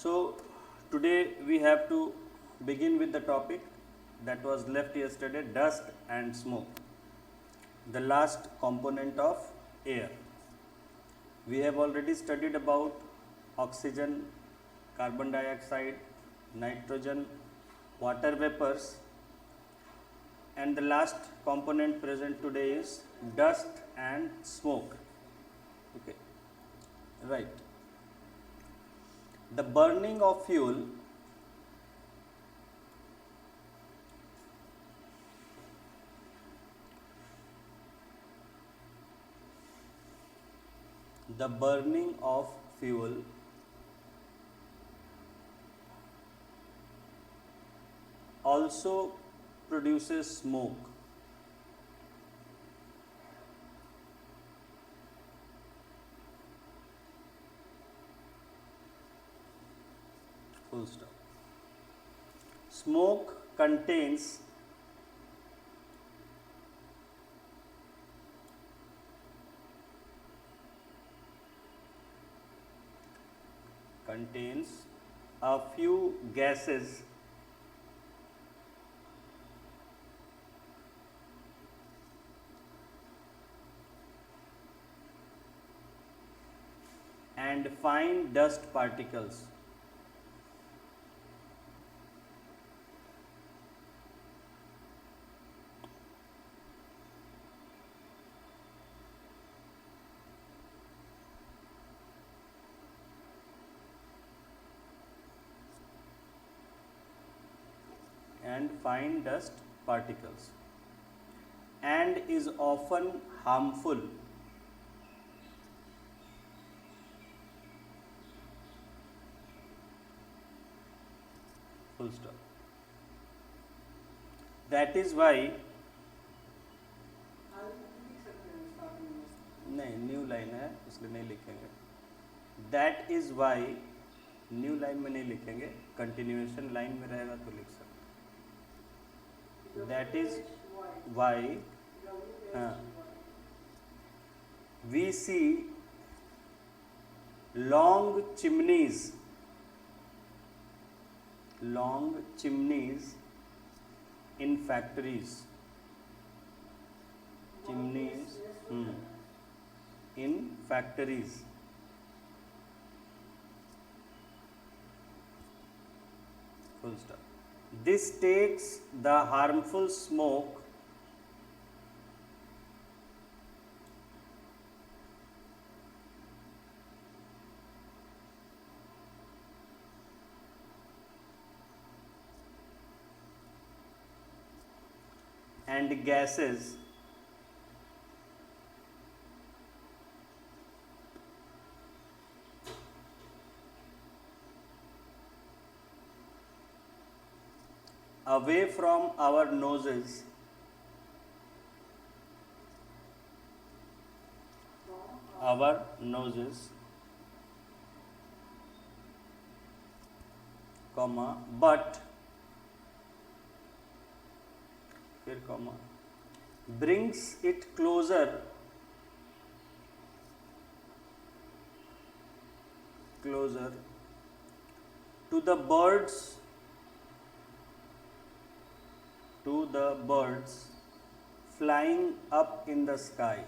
So today we have to begin with the topic that was left yesterday, dust and smoke, the last component of air. We have already studied about oxygen, carbon dioxide, nitrogen, water vapors, and the last component present today is dust and smoke. Okay, right. The burning of fuel the burning of fuel also produces smoke. Full stop. Smoke contains a few gases and fine dust particles. And fine dust particles, and is often harmful full stop. That is why नहीं, new line है इसलिए नहीं लिखेंगे. That is why new line में नहीं लिखेंगे, continuation line में रहेगा तो लिख सकते. That is why we see long chimneys in factories. Chimneys in factories. Full stop. This takes the harmful smoke and gases away from our noses comma, but फिर comma, brings it closer to the birds flying up in the sky.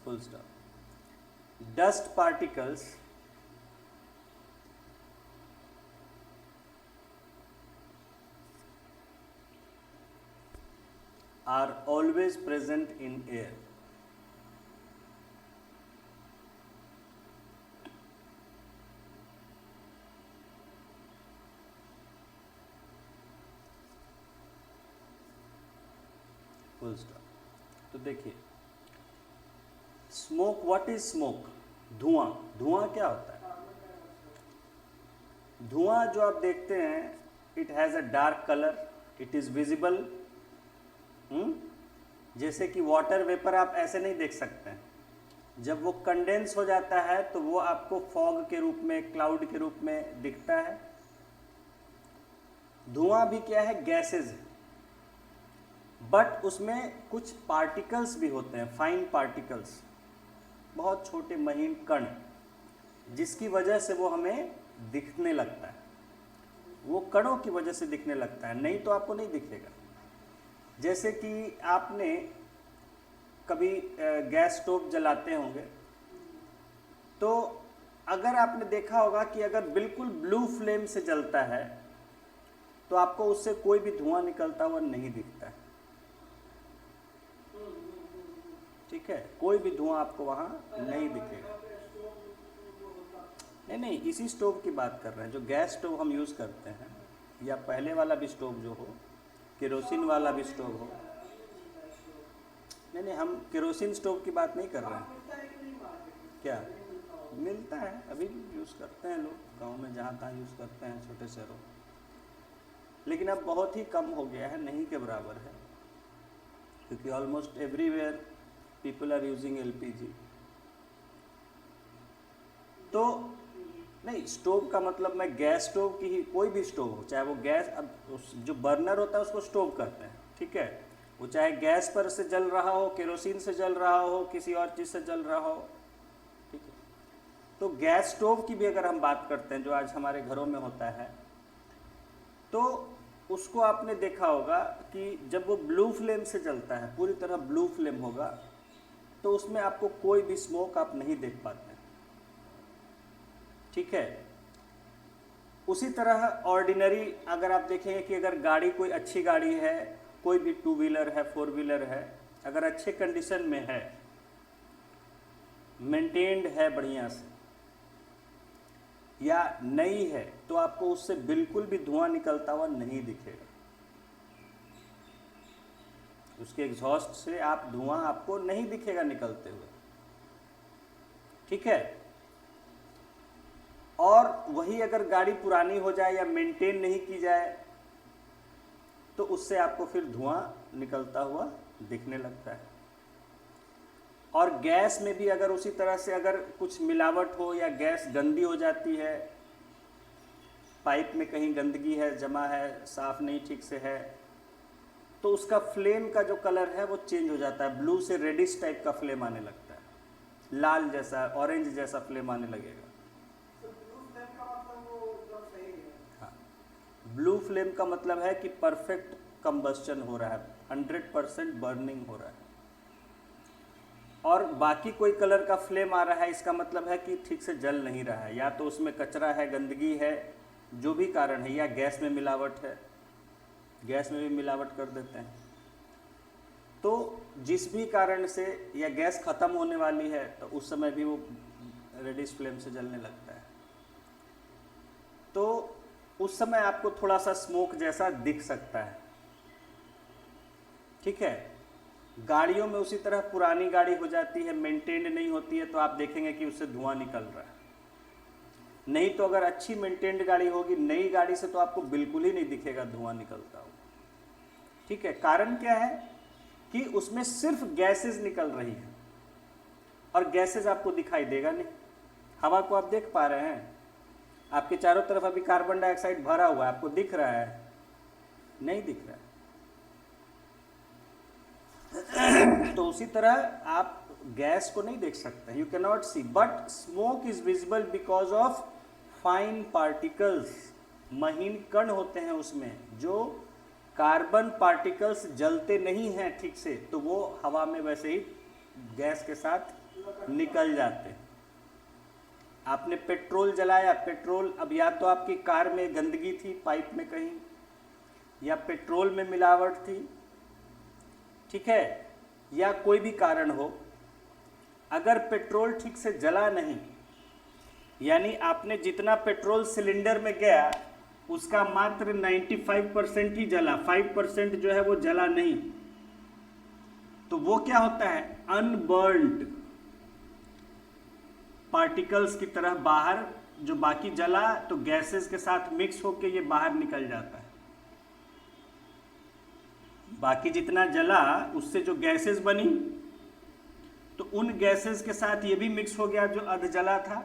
Full stop. Dust particles are always present in air. Full stop. तो देखिए, smoke, what is smoke? धुआं. धुआं क्या होता है? धुआं जो आप देखते हैं, it has a dark colour, it is visible. जैसे कि वाटर वेपर आप ऐसे नहीं देख सकते हैं. जब वो कंडेंस हो जाता है तो वो आपको फॉग के रूप में, क्लाउड के रूप में दिखता है। धुआं भी क्या है, गैसेज है, बट उसमें कुछ पार्टिकल्स भी होते हैं, फाइन पार्टिकल्स, बहुत छोटे महीन कण, जिसकी वजह से वो हमें दिखने लगता है। वो कणों की वजह से दिखने लगता है, नहीं तो आपको नहीं दिखेगा। जैसे कि आपने कभी गैस स्टोव जलाते होंगे, तो अगर आपने देखा होगा कि अगर बिल्कुल ब्लू फ्लेम से जलता है तो आपको उससे कोई भी धुआं निकलता हुआ नहीं दिखता है। ठीक है, कोई भी धुआं आपको वहां नहीं दिखेगा। नहीं, इसी स्टोव की बात कर रहे हैं, जो गैस स्टोव हम यूज़ करते हैं, या पहले वाला भी स्टोव जो हो, केरोसिन वाला भी स्टोव हो। नहीं, हम केरोसिन स्टोव की बात नहीं कर रहे हैं। क्या मिलता है, अभी यूज़ करते हैं लोग गांव में, जहाँ तहाँ यूज़ करते हैं, छोटे शहरों, लेकिन अब बहुत ही कम हो गया है, नहीं के बराबर है, क्योंकि almost everywhere people are using LPG. तो नहीं, स्टोव का मतलब मैं गैस स्टोव की ही, कोई भी स्टोव हो, चाहे वो गैस, अब जो बर्नर होता है उसको स्टोव करते हैं, ठीक है, वो चाहे गैस पर से जल रहा हो, केरोसिन से जल रहा हो, किसी और चीज़ से जल रहा हो, ठीक है। तो गैस स्टोव की भी अगर हम बात करते हैं, जो आज हमारे घरों में होता है, तो उसको आपने देखा होगा कि जब वो ब्लू फ्लेम से जलता है, पूरी तरह ब्लू फ्लेम होगा, तो उसमें आपको कोई भी स्मोक आप नहीं देख पाते, ठीक है। उसी तरह ऑर्डिनरी अगर आप देखेंगे कि अगर गाड़ी, कोई अच्छी गाड़ी है, कोई भी टू व्हीलर है, फोर व्हीलर है, अगर अच्छे कंडीशन में है, मेंटेन्ड है बढ़िया से, या नई है, तो आपको उससे बिल्कुल भी धुआं निकलता हुआ नहीं दिखेगा। उसके एग्जॉस्ट से आप धुआं आपको नहीं दिखेगा निकलते हुए, ठीक है। और वही अगर गाड़ी पुरानी हो जाए या मेंटेन नहीं की जाए, तो उससे आपको फिर धुआं निकलता हुआ दिखने लगता है। और गैस में भी अगर उसी तरह से अगर कुछ मिलावट हो, या गैस गंदी हो जाती है, पाइप में कहीं गंदगी है, जमा है, साफ नहीं ठीक से है, तो उसका फ्लेम का जो कलर है वो चेंज हो जाता है, ब्लू से रेडिश टाइप का फ्लेम आने लगता है, लाल जैसा, ऑरेंज जैसा फ्लेम आने लगेगा। हाँ, ब्लू फ्लेम का मतलब है कि परफेक्ट कंबस्चन हो रहा है, 100% बर्निंग हो रहा है। और बाकी कोई कलर का फ्लेम आ रहा है, इसका मतलब है कि ठीक से जल नहीं रहा है, या तो उसमें कचरा है, गंदगी है, जो भी कारण है, या गैस में मिलावट है, गैस में भी मिलावट कर देते हैं। तो जिस भी कारण से, या गैस खत्म होने वाली है, तो उस समय भी वो रेडिश फ्लेम से जलने लगता है। तो उस समय आपको थोड़ा सा स्मोक जैसा दिख सकता है, ठीक है। गाड़ियों में उसी तरह पुरानी गाड़ी हो जाती है, मेंटेन्ड नहीं होती है, तो आप देखेंगे कि उससे धुआं निकल रहा है। नहीं तो अगर अच्छी मेंटेन्ड गाड़ी होगी, नई गाड़ी से, तो आपको बिल्कुल ही नहीं दिखेगा धुआं निकलता हो, ठीक है। कारण क्या है कि उसमें सिर्फ गैसेज निकल रही है, और गैसेज आपको दिखाई देगा नहीं। हवा को आप देख पा रहे हैं, आपके चारों तरफ अभी कार्बन डाइऑक्साइड भरा हुआ है, आपको दिख रहा है? नहीं दिख रहा है। तो उसी तरह आप गैस को नहीं देख सकते, you can not see, but smoke is visible because of fine particles. महीन कण होते हैं उसमें, जो कार्बन पार्टिकल्स जलते नहीं हैं ठीक से, तो वो हवा में वैसे ही गैस के साथ निकल जाते हैं। आपने पेट्रोल जलाया, पेट्रोल, अब या तो आपकी कार में गंदगी थी पाइप में कहीं, या पेट्रोल में मिलावट थी, ठीक है, या कोई भी कारण हो, अगर पेट्रोल ठीक से जला नहीं, यानी आपने जितना पेट्रोल सिलेंडर में गया उसका मात्र 95% ही जला, 5% जो है वो जला नहीं, तो वो क्या होता है, अनबर्न्ड पार्टिकल्स की तरह बाहर, जो बाकी जला तो गैसेस के साथ मिक्स होके ये बाहर निकल जाता है। बाकी जितना जला उससे जो गैसेस बनी, तो उन गैसेस के साथ ये भी मिक्स हो गया जो अध जला था,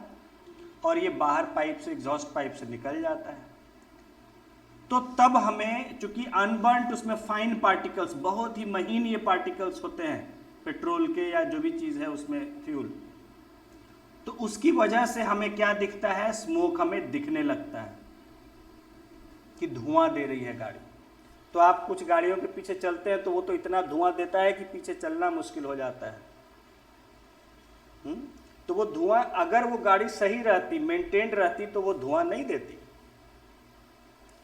और ये बाहर पाइप से, एग्जॉस्ट पाइप से निकल जाता है। तो तब हमें, चूंकि अनबर्न्ड, उसमें फाइन पार्टिकल्स, बहुत ही महीन ये पार्टिकल्स होते हैं पेट्रोल के या जो भी चीज़ है उसमें फ्यूल, तो उसकी वजह से हमें क्या दिखता है, स्मोक हमें दिखने लगता है कि धुआं दे रही है गाड़ी। तो आप कुछ गाड़ियों के पीछे चलते हैं तो वो तो इतना धुआं देता है कि पीछे चलना मुश्किल हो जाता है। तो वो धुआं, अगर वो गाड़ी सही रहती, मेंटेन्ड रहती, तो वो धुआं नहीं देती,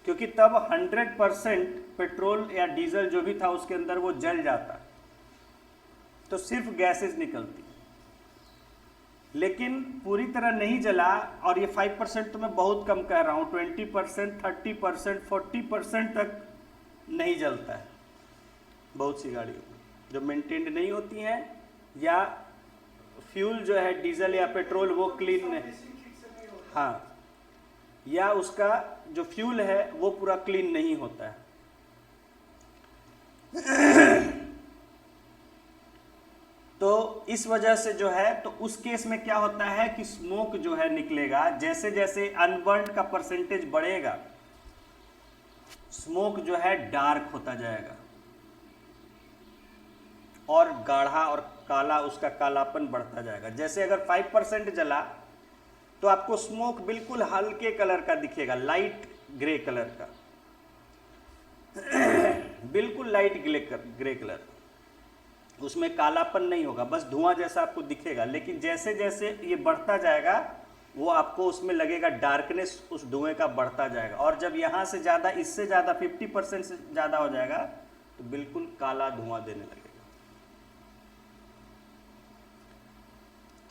क्योंकि तब 100% पेट्रोल या डीजल जो भी था उसके अंदर वो जल जाता, तो सिर्फ गैसेस निकलती। लेकिन पूरी तरह नहीं जला, और ये 5% तो मैं बहुत कम कह रहा हूँ, 20%, 30%, 40% तक नहीं जलता है बहुत सी गाड़ियों जो मेंटेन्ड नहीं होती हैं, या फ्यूल जो है डीजल या पेट्रोल वो क्लीन नहीं, हाँ, या उसका जो फ्यूल है वो पूरा क्लीन नहीं होता है। तो इस वजह से जो है, तो उस केस में क्या होता है कि स्मोक जो है निकलेगा, जैसे जैसे अनबर्न्ड का परसेंटेज बढ़ेगा, स्मोक जो है डार्क होता जाएगा और गाढ़ा और काला, उसका कालापन बढ़ता जाएगा। जैसे अगर 5% जला तो आपको स्मोक बिल्कुल हल्के कलर का दिखेगा, लाइट ग्रे कलर का, बिल्कुल लाइट ग्रे कलर, उसमें कालापन नहीं होगा, बस धुआं जैसा आपको दिखेगा। लेकिन जैसे जैसे ये बढ़ता जाएगा, वो आपको उसमें लगेगा डार्कनेस उस धुएं का बढ़ता जाएगा, और जब यहाँ से ज़्यादा, इससे ज़्यादा 50% से ज़्यादा हो जाएगा तो बिल्कुल काला धुआं देने लगेगा।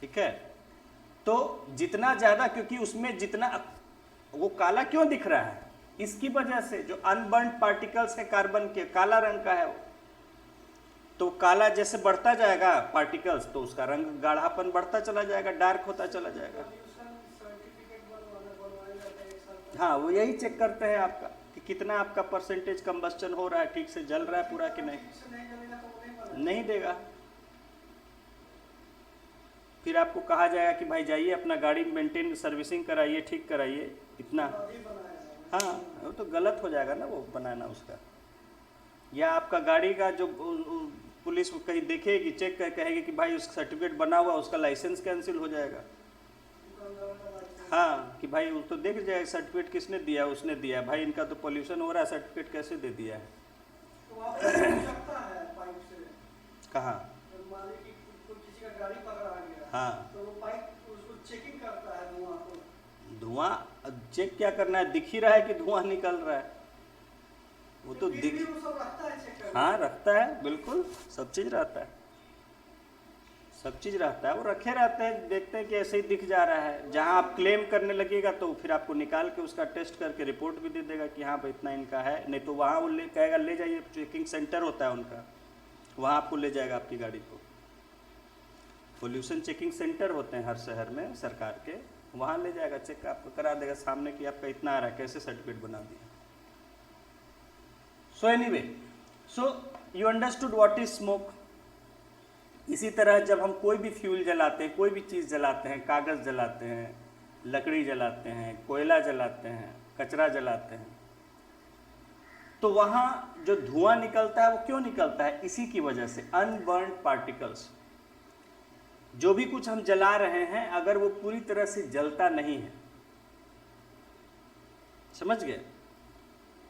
ठीक है, तो जितना ज़्यादा, क्योंकि उसमें जितना, वो काला क्यों दिख रहा है, इसकी वजह से जो अनबर्न्ड पार्टिकल्स है कार्बन के, काला रंग का है वो, तो काला जैसे बढ़ता जाएगा पार्टिकल्स, तो उसका रंग गाढ़ापन बढ़ता चला जाएगा, डार्क होता चला जाएगा। हाँ, वो यही चेक करते हैं आपका कि कितना आपका परसेंटेज कंबस्टन हो रहा है, ठीक से जल रहा है पूरा कि नहीं देगा। फिर आपको कहा जाएगा कि भाई जाइए अपना गाड़ी मेंटेन, सर्विसिंग कराइए, ठीक कराइए, इतना। हाँ, वो तो गलत हो जाएगा ना वो बनाना उसका। या आपका गाड़ी का जो पुलिस कहीं देखेगी, चेक कर, कहेगी कि भाई उसका सर्टिफिकेट बना हुआ, उसका लाइसेंस कैंसिल हो जाएगा। हाँ, कि भाई वो तो देख जाएगा सर्टिफिकेट किसने दिया, उसने दिया, भाई इनका तो पोल्यूशन हो रहा है, सर्टिफिकेट कैसे दे दिया है। कहाँ? हाँ, तो वो पाइप उसको चेकिंग करता है धुआं को। धुआं चेक क्या करना है, दिख ही रहा है कि धुआं निकल रहा है, वो तो दिख, वो सब रखता है चेक करना। हाँ, रखता है, बिल्कुल सब चीज रहता है, सब चीज रहता है, वो रखे रहते हैं, देखते हैं कि ऐसे ही दिख जा रहा है। जहाँ आप क्लेम करने लगेगा तो फिर आपको निकाल के उसका टेस्ट करके रिपोर्ट भी दे देगा कि हाँ भाई इतना इनका है, नहीं तो वहाँ वो कहेगा ले जाइए, चेकिंग सेंटर होता है उनका, वहाँ आपको ले जाएगा आपकी गाड़ी को। पोल्यूशन चेकिंग सेंटर होते हैं हर शहर में सरकार के, वहाँ ले जाएगा, चेक आपको करा देगा सामने कि आपका इतना आ रहा है, कैसे सर्टिफिकेट बना दिया। So anyway, so you understood what is smoke. इसी तरह जब हम कोई भी फ्यूल जलाते हैं, कोई भी चीज़ जलाते हैं, कागज़ जलाते हैं, लकड़ी जलाते हैं, कोयला जलाते हैं, कचरा जलाते हैं, तो वहाँ जो धुआं निकलता है वो क्यों निकलता है, इसी की वजह से, अनबर्न्ड पार्टिकल्स। जो भी कुछ हम जला रहे हैं, अगर वो पूरी तरह से जलता नहीं है, समझ गए,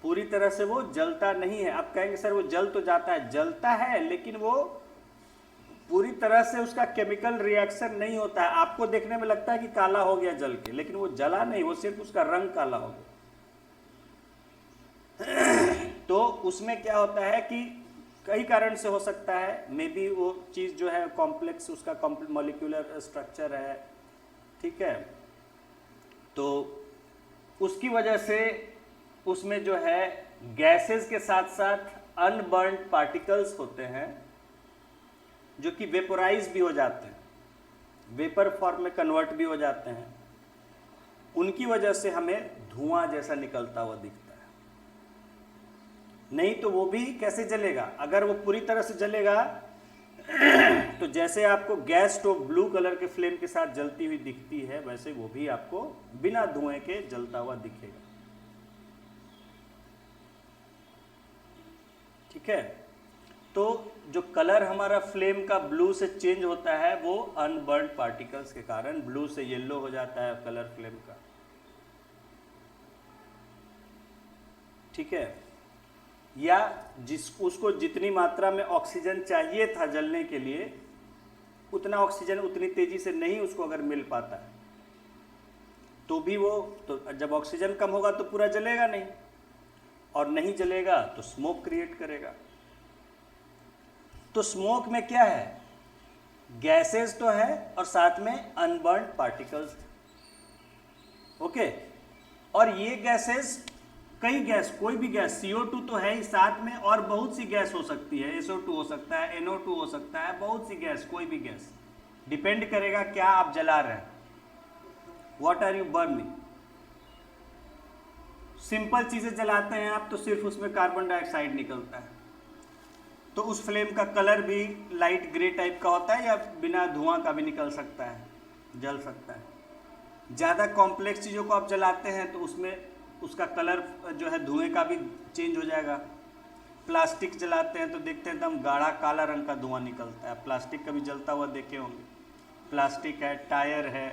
पूरी तरह से वो जलता नहीं है। आप कहेंगे सर वो जल तो जाता है, जलता है, लेकिन वो पूरी तरह से उसका केमिकल रिएक्शन नहीं होता है। आपको देखने में लगता है कि काला हो गया जल के, लेकिन वो जला नहीं, वो सिर्फ उसका रंग काला हो गया। तो उसमें क्या होता है कि कई कारण से हो सकता है, मे बी वो चीज़ जो है कॉम्प्लेक्स, उसका मॉलिक्यूलर स्ट्रक्चर है, ठीक है, तो उसकी वजह से उसमें जो है गैसेस के साथ साथ अनबर्न्ड पार्टिकल्स होते हैं जो कि वेपोराइज भी हो जाते हैं, वेपर फॉर्म में कन्वर्ट भी हो जाते हैं। उनकी वजह से हमें धुआं जैसा निकलता हुआ दिखता है। नहीं तो वो भी कैसे जलेगा, अगर वो पूरी तरह से जलेगा तो तो जैसे आपको गैस स्टोव ब्लू कलर के फ्लेम के साथ जलती हुई दिखती है, वैसे वो भी आपको बिना धुएं के जलता हुआ दिखेगा। ठीक है, तो जो कलर हमारा फ्लेम का ब्लू से चेंज होता है वो अनबर्न पार्टिकल्स के कारण ब्लू से येलो हो जाता है कलर फ्लेम का। ठीक है, या उसको जितनी मात्रा में ऑक्सीजन चाहिए था जलने के लिए, उतना ऑक्सीजन उतनी तेजी से नहीं उसको अगर मिल पाता है तो भी वो, तो जब ऑक्सीजन कम होगा तो पूरा जलेगा नहीं, और नहीं जलेगा तो स्मोक क्रिएट करेगा। तो स्मोक में क्या है, गैसेस तो है और साथ में अनबर्न पार्टिकल्स। ओके, और ये गैसेस कई गैस, कोई भी गैस, CO2 तो है ही, साथ में और बहुत सी गैस हो सकती है, SO2 हो सकता है, NO2 हो सकता है, बहुत सी गैस, कोई भी गैस, डिपेंड करेगा क्या आप जला रहे हैं, what are you burning. Simple चीजें जलाते हैं आप तो सिर्फ उसमें कार्बन डाइऑक्साइड निकलता है, तो उस फ्लेम का कलर भी लाइट ग्रे टाइप का होता है, या बिना धुआं का भी निकल सकता है, जल सकता है। ज़्यादा कॉम्प्लेक्स चीज़ों को आप जलाते हैं तो उसमें उसका कलर जो है धुएं का भी चेंज हो जाएगा। प्लास्टिक जलाते हैं तो देखते हैं एकदम गाढ़ा काला रंग का धुआं निकलता है, प्लास्टिक कभी जलता हुआ देखे होंगे। प्लास्टिक है, टायर है,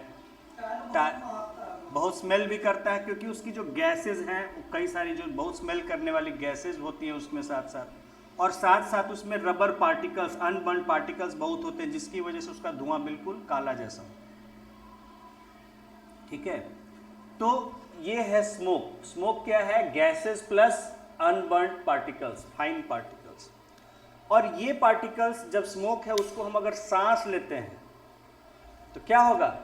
बहुत स्मेल भी करता है क्योंकि उसकी जो गैसेस हैं, कई सारी जो बहुत स्मेल करने वाली गैसेस होती हैं उसमें साथ साथ, और साथ साथ उसमें रबर पार्टिकल्स, अनबर्न पार्टिकल्स बहुत होते हैं, जिसकी वजह से उसका धुआं बिल्कुल काला जैसा। ठीक है, तो ये है स्मोक। स्मोक क्या है, gases plus unburn particles, fine particles. और ये पार्टिकल्स जब स्मोक है उसको हम अगर सांस लेते हैं तो क्या होगा,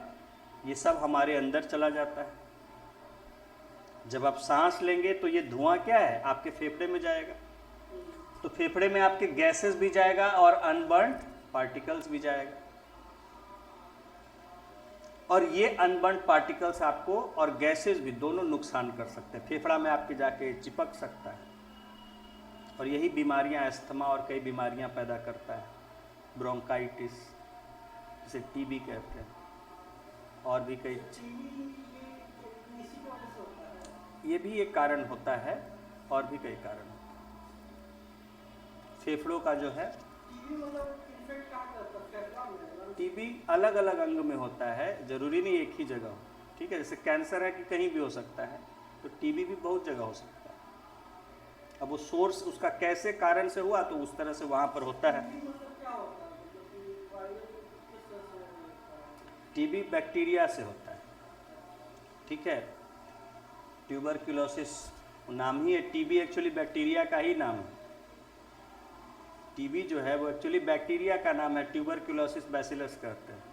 ये सब हमारे अंदर चला जाता है। जब आप सांस लेंगे तो ये धुआं क्या है, आपके फेफड़े में जाएगा, तो फेफड़े में आपके गैसेस भी जाएगा और अनबर्न पार्टिकल्स भी जाएगा। और ये अनबर्न पार्टिकल्स आपको और गैसेस भी दोनों नुकसान कर सकते हैं, फेफड़ा में आपके जाके चिपक सकता है, और यही बीमारियां, अस्थमा और कई बीमारियां पैदा करता है, ब्रोंकाइटिस, जिसे टीबी कहते हैं, और भी कई, ये भी एक कारण होता है, और भी कई कारण होते हैं। फेफड़ों का जो है, टीबी अलग अलग अंग में होता है, जरूरी नहीं एक ही जगह हो। ठीक है, जैसे कैंसर है कि कहीं भी हो सकता है, तो टीबी भी बहुत जगह हो सकता है। अब वो सोर्स उसका कैसे कारण से हुआ तो उस तरह से वहां पर होता है। टीबी बैक्टीरिया से होता है। ठीक है, ट्यूबरक्यूलोसिस नाम ही है, टीबी एक्चुअली बैक्टीरिया का ही नाम है। टीबी जो है वो एक्चुअली बैक्टीरिया का नाम है, ट्यूबरक्यूलोसिस बैसिलस कहते हैं,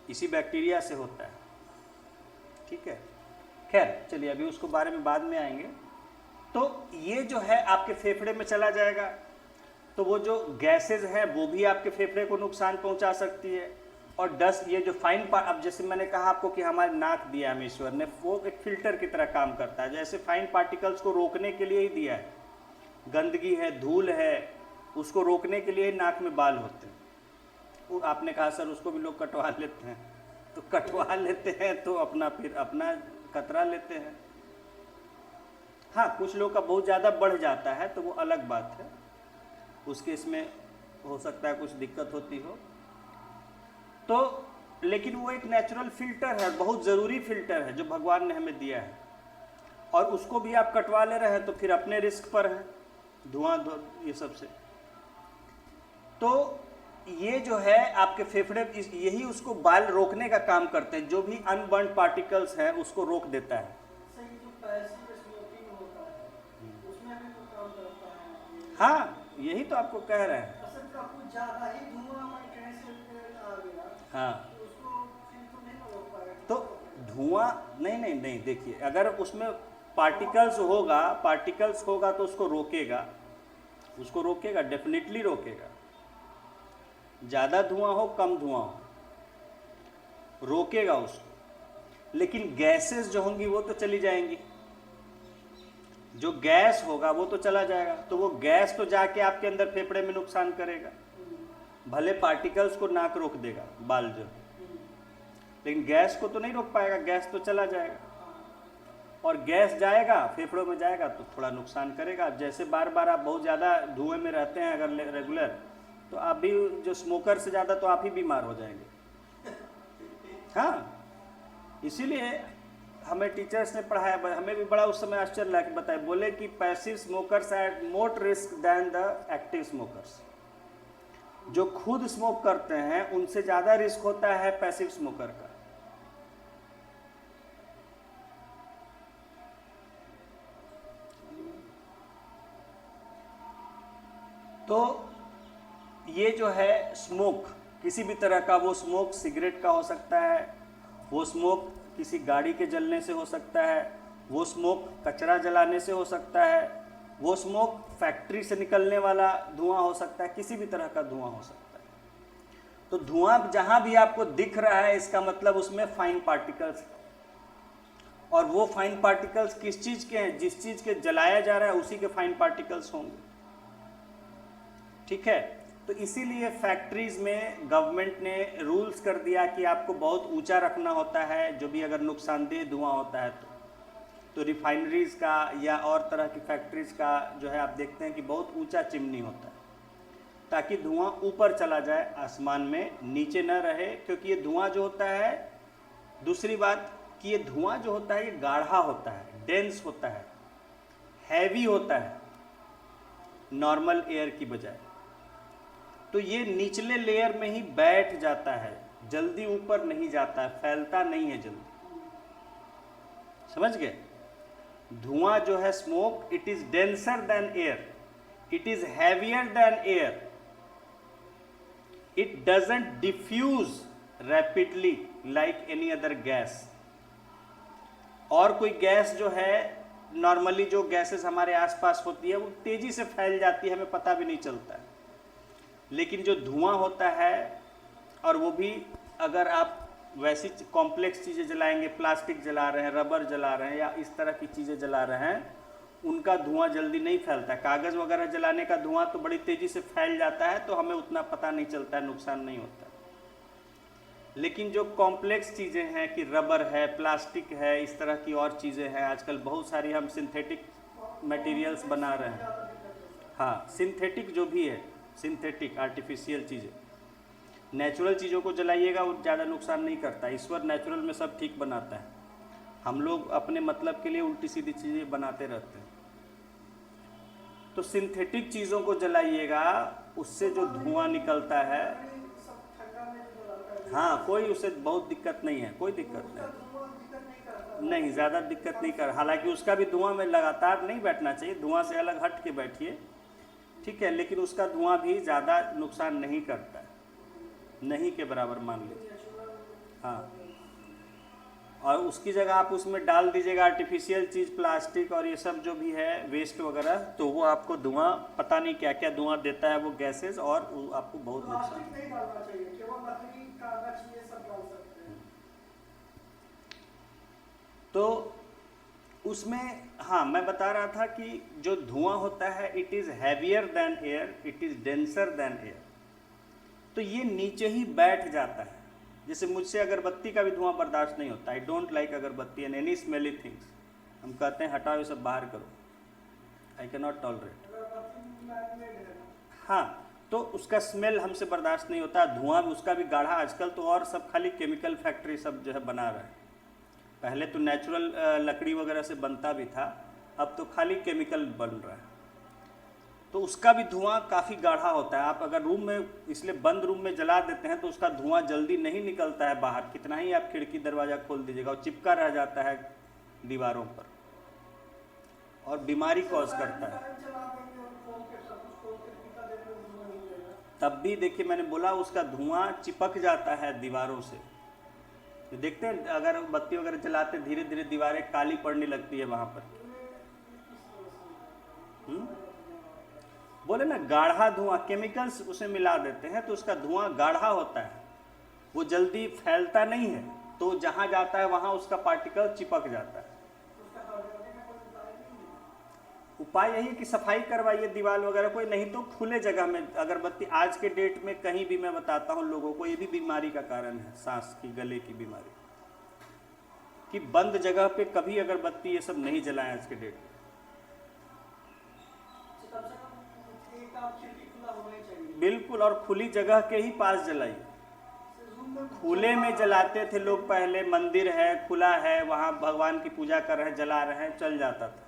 इसी बैक्टीरिया से होता है। ठीक है, खैर चलिए अभी उसको बारे में बाद में आएंगे। तो ये जो है आपके फेफड़े में चला जाएगा, तो वो जो गैसेज हैं वो भी आपके फेफड़े को नुकसान पहुंचा सकती है। और डस्ट, ये जो फाइन अब जैसे मैंने कहा आपको कि हमारे नाक दिया हमें ईश्वर ने, वो एक फिल्टर की तरह काम करता है, जैसे फाइन पार्टिकल्स को रोकने के लिए ही दिया है। गंदगी है, धूल है, उसको रोकने के लिए ही नाक में बाल होते हैं। वो आपने कहा सर उसको भी लोग कटवा लेते हैं, तो कटवा लेते हैं तो अपना फिर अपना कतरा लेते हैं। हाँ, कुछ लोग का बहुत ज़्यादा बढ़ जाता है तो वो अलग बात है, उसके इसमें हो सकता है कुछ दिक्कत होती हो तो, लेकिन वो एक नेचुरल फिल्टर है, बहुत ज़रूरी फिल्टर है जो भगवान ने हमें दिया है, और उसको भी आप कटवा ले रहे हैं तो फिर अपने रिस्क पर है धुआं ये सब से। तो ये जो है आपके फेफड़े, यही उसको बाल रोकने का काम करते हैं, जो भी अनबर्न पार्टिकल्स हैं उसको रोक देता है। हाँ, यही तो आपको कह रहे हैं। हाँ, तो धुआं नहीं, देखिए अगर उसमें पार्टिकल्स होगा तो उसको रोकेगा, डेफिनेटली रोकेगा। ज़्यादा धुआं हो कम धुआं हो, रोकेगा उसको। लेकिन गैसेस जो होंगी वो तो चली जाएंगी, जो गैस होगा वो तो चला जाएगा, तो वो गैस तो जाके आपके अंदर फेफड़े में नुकसान करेगा। भले पार्टिकल्स को नाक रोक देगा, बाल जो, लेकिन गैस को तो नहीं रोक पाएगा, गैस तो चला जाएगा, और गैस जाएगा फेफड़ों में जाएगा तो थोड़ा नुकसान करेगा। जैसे बार बार आप बहुत ज़्यादा धुएं में रहते हैं अगर रेगुलर, तो आप भी जो स्मोकर से ज़्यादा तो आप ही बीमार हो जाएंगे। हाँ, इसीलिए हमें टीचर्स ने पढ़ाया, हमें भी बड़ा उस समय आश्चर्य लगा कि बताए, बोले कि passive smokers are at more risk than the active smokers. जो खुद स्मोक करते हैं उनसे ज़्यादा रिस्क होता है पैसिव स्मोकर का। तो ये जो है स्मोक किसी भी तरह का, वो स्मोक सिगरेट का हो सकता है, वो स्मोक किसी गाड़ी के जलने से हो सकता है, वो स्मोक कचरा जलाने से हो सकता है, वो स्मोक फैक्ट्री से निकलने वाला धुआं हो सकता है, किसी भी तरह का धुआं हो सकता है। तो धुआं जहां भी आपको दिख रहा है इसका मतलब उसमें फाइन पार्टिकल्स, और वो फाइन पार्टिकल्स किस चीज़ के हैं, जिस चीज़ के जलाया जा रहा है उसी के फाइन पार्टिकल्स होंगे। ठीक है, तो इसीलिए फैक्ट्रीज में गवर्नमेंट ने रूल्स कर दिया कि आपको बहुत ऊंचा रखना होता है, जो भी अगर नुकसानदेह धुआं होता है तो रिफाइनरीज का या और तरह की फैक्ट्रीज का जो है आप देखते हैं कि बहुत ऊंचा चिमनी होता है, ताकि धुआं ऊपर चला जाए आसमान में, नीचे न रहे। क्योंकि ये धुआं जो होता है, दूसरी बात कि ये धुआं जो होता है ये गाढ़ा होता है, डेंस होता है, हैवी होता है नॉर्मल एयर की बजाय, तो ये निचले लेयर में ही बैठ जाता है, जल्दी ऊपर नहीं जाता है, फैलता नहीं है जल्दी। समझ गए? धुआं जो है smoke, it is denser than air, it is heavier than air, it doesn't diffuse rapidly like any other gas. और कोई गैस जो है, नॉर्मली जो गैसेस हमारे आसपास होती है वो तेजी से फैल जाती है, हमें पता भी नहीं चलता है। लेकिन जो धुआं होता है, और वो भी अगर आप वैसी कॉम्प्लेक्स चीज़ें जलाएंगे, प्लास्टिक जला रहे हैं, रबर जला रहे हैं या इस तरह की चीज़ें जला रहे हैं, उनका धुआं जल्दी नहीं फैलता है। कागज़ वगैरह जलाने का धुआं तो बड़ी तेज़ी से फैल जाता है, तो हमें उतना पता नहीं चलता है, नुकसान नहीं होता। लेकिन जो कॉम्प्लेक्स चीज़ें हैं कि रबर है, प्लास्टिक है, इस तरह की और चीज़ें हैं, आजकल बहुत सारी हम सिंथेटिक मटेरियल्स बना रहे हैं। हाँ, सिंथेटिक जो भी है, सिंथेटिक आर्टिफिशियल चीज़ें, नेचुरल चीज़ों को जलाइएगा वो ज़्यादा नुकसान नहीं करता। ईश्वर नेचुरल में सब ठीक बनाता है, हम लोग अपने मतलब के लिए उल्टी सीधी चीज़ें बनाते रहते हैं। तो सिंथेटिक चीज़ों को जलाइएगा, उससे जो धुआं निकलता है, हाँ, कोई उसे बहुत दिक्कत नहीं है, कोई दिक्कत नहीं, ज़्यादा दिक्कत नहीं कर। हालांकि उसका भी धुआं में लगातार नहीं बैठना चाहिए, धुआं से अलग हट के बैठिए, ठीक है, लेकिन उसका धुआं भी ज़्यादा नुकसान नहीं करता है, नहीं के बराबर मान लीजिए। हाँ, और उसकी जगह आप उसमें डाल दीजिएगा आर्टिफिशियल चीज़, प्लास्टिक और ये सब जो भी है वेस्ट वगैरह, तो वो आपको धुआं, पता नहीं क्या क्या धुआं देता है वो गैसेस, और वो आपको बहुत नुकसान। नहीं डालना चाहिए, केवल लकड़ी, कागज, ये सब डाल सकते हैं। तो उसमें, हाँ, मैं बता रहा था कि जो धुआं होता है it is heavier than air, it is denser than air, तो ये नीचे ही बैठ जाता है। जैसे मुझसे अगरबत्ती का भी धुआं बर्दाश्त नहीं होता, आई डोंट लाइक अगरबत्ती एंड एनी स्मेली थिंग्स, हम कहते हैं हटाओ ये सब बाहर करो, आई कैन नॉट टॉलरेट। हाँ, तो उसका स्मेल हमसे बर्दाश्त नहीं होता, धुआं उसका भी गाढ़ा, आजकल तो और सब खाली केमिकल फैक्ट्री सब जो है बना रहे हैं, पहले तो नेचुरल लकड़ी वगैरह से बनता भी था, अब तो खाली केमिकल बन रहा है, तो उसका भी धुआं काफ़ी गाढ़ा होता है। आप अगर रूम में, इसलिए बंद रूम में जला देते हैं तो उसका धुआं जल्दी नहीं निकलता है बाहर, कितना ही आप खिड़की दरवाज़ा खोल दीजिएगा, वो चिपका रह जाता है दीवारों पर और बीमारी कॉज करता है। तब भी देखिए, मैंने बोला उसका धुआं चिपक जाता है दीवारों से, देखते हैं अगर बत्ती वगैरह जलाते धीरे धीरे दीवारें काली पड़ने लगती है वहाँ पर। बोले ना गाढ़ा धुआं, केमिकल्स उसे मिला देते हैं तो उसका धुआं गाढ़ा होता है, वो जल्दी फैलता नहीं है, तो जहाँ जाता है वहाँ उसका पार्टिकल चिपक जाता है। उपाय यही है कि सफाई करवाइए दीवार वगैरह कोई, नहीं तो खुले जगह में अगरबत्ती। आज के डेट में कहीं भी मैं बताता हूँ लोगों को, ये भी बीमारी का कारण है, सांस की, गले की बीमारी, कि बंद जगह पे कभी अगरबत्ती ये सब नहीं जलाएं आज के डेट में। बिल्कुल, और खुली जगह के ही पास जलाइए। खुले में जलाते थे लोग पहले, मंदिर है खुला है, वहाँ भगवान की पूजा कर रहे हैं, जला रहे हैं, चल जाता था।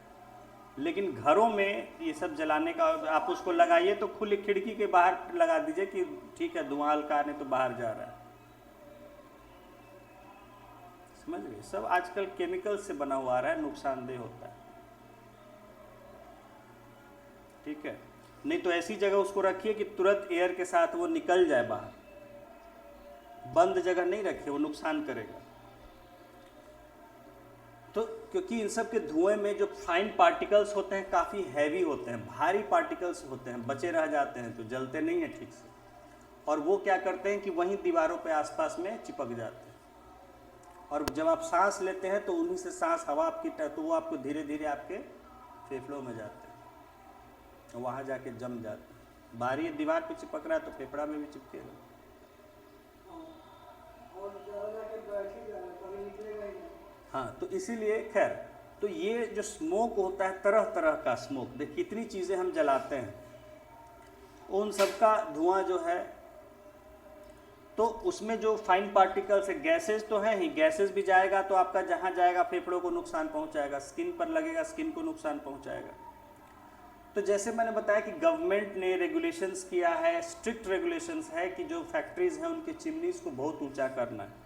लेकिन घरों में ये सब जलाने का, आप उसको लगाइए तो खुली खिड़की के बाहर लगा दीजिए कि ठीक है धुआं हल्का आने तो बाहर जा रहा है। समझ गए? सब आजकल केमिकल से बना हुआ आ रहा है, नुकसानदेह होता है। ठीक है, नहीं तो ऐसी जगह उसको रखिए कि तुरंत एयर के साथ वो निकल जाए बाहर। बंद जगह नहीं रखिए, वो नुकसान करेगा। तो क्योंकि इन सब के धुएं में जो फाइन पार्टिकल्स होते हैं काफ़ी हैवी होते हैं, भारी पार्टिकल्स होते हैं, बचे रह जाते हैं तो जलते नहीं हैं ठीक से, और वो क्या करते हैं कि वहीं दीवारों पे आसपास में चिपक जाते हैं। और जब आप सांस लेते हैं तो उन्हीं से सांस हवा आपकी, तो वो आपको धीरे धीरे आपके फेफड़ों में जाते हैं, वहाँ जाके जम जाते हैं। बाहरी दीवार पे चिपक रहा है तो फेफड़ा में भी चिपकेगा। हाँ, तो इसीलिए खैर, तो ये जो स्मोक होता है, तरह तरह का स्मोक, देखिए कितनी चीज़ें हम जलाते हैं, उन सब का धुआं जो है, तो उसमें जो फाइन पार्टिकल्स है, गैसेस तो हैं ही, गैसेस भी जाएगा तो आपका जहाँ जाएगा फेफड़ों को नुकसान पहुँचाएगा, स्किन पर लगेगा स्किन को नुकसान पहुँचाएगा। तो जैसे मैंने बताया कि गवर्नमेंट ने रेगुलेशंस किया है, स्ट्रिक्ट रेगुलेशंस है कि जो फैक्ट्रीज़ हैं उनके चिमनीज को बहुत ऊंचा करना है,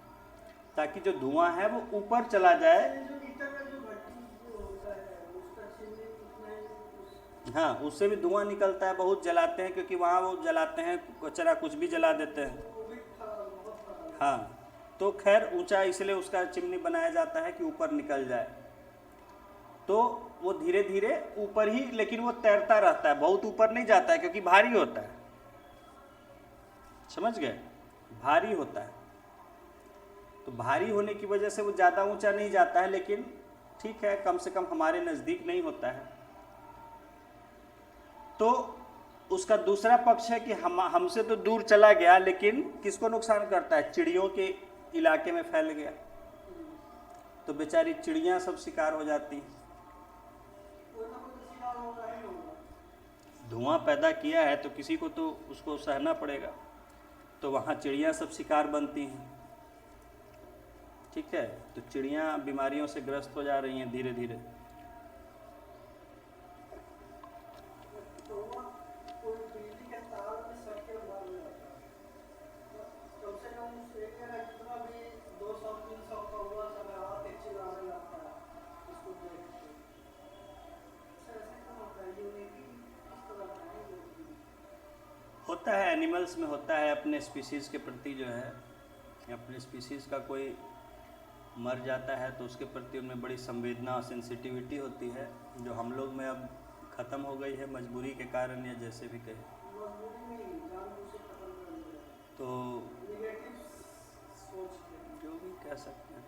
ताकि जो धुआं है वो ऊपर चला जाए। हाँ, उससे भी धुआं निकलता है, बहुत जलाते हैं, क्योंकि वहाँ वो जलाते हैं कचरा, कुछ भी जला देते हैं। हाँ, तो खैर ऊंचा इसलिए उसका चिमनी बनाया जाता है कि ऊपर निकल जाए, तो वो धीरे धीरे ऊपर ही, लेकिन वो तैरता रहता है, बहुत ऊपर नहीं जाता है क्योंकि भारी होता है। समझ गए? भारी होता है, तो भारी होने की वजह से वो ज़्यादा ऊंचा नहीं जाता है, लेकिन ठीक है, कम से कम हमारे नज़दीक नहीं होता है। तो उसका दूसरा पक्ष है कि हमसे तो दूर चला गया, लेकिन किसको नुकसान करता है? चिड़ियों के इलाके में फैल गया तो बेचारी चिड़ियाँ सब शिकार हो जाती हैं। धुआं पैदा किया है तो किसी को तो उसको सहना पड़ेगा, तो वहाँ चिड़ियाँ सब शिकार बनती हैं। ठीक है, तो चिड़ियाँ बीमारियों से ग्रस्त हो जा रही हैं धीरे धीरे। होता है, एनिमल्स में होता है, अपने स्पीसीज़ के प्रति जो है, अपने स्पीसीज़ का कोई मर जाता है तो उसके प्रति उनमें बड़ी संवेदना और सेंसिटिविटी होती है, जो हम लोग में अब ख़त्म हो गई है मजबूरी के कारण, या जैसे भी कहें। तो जो भी कह सकते हैं।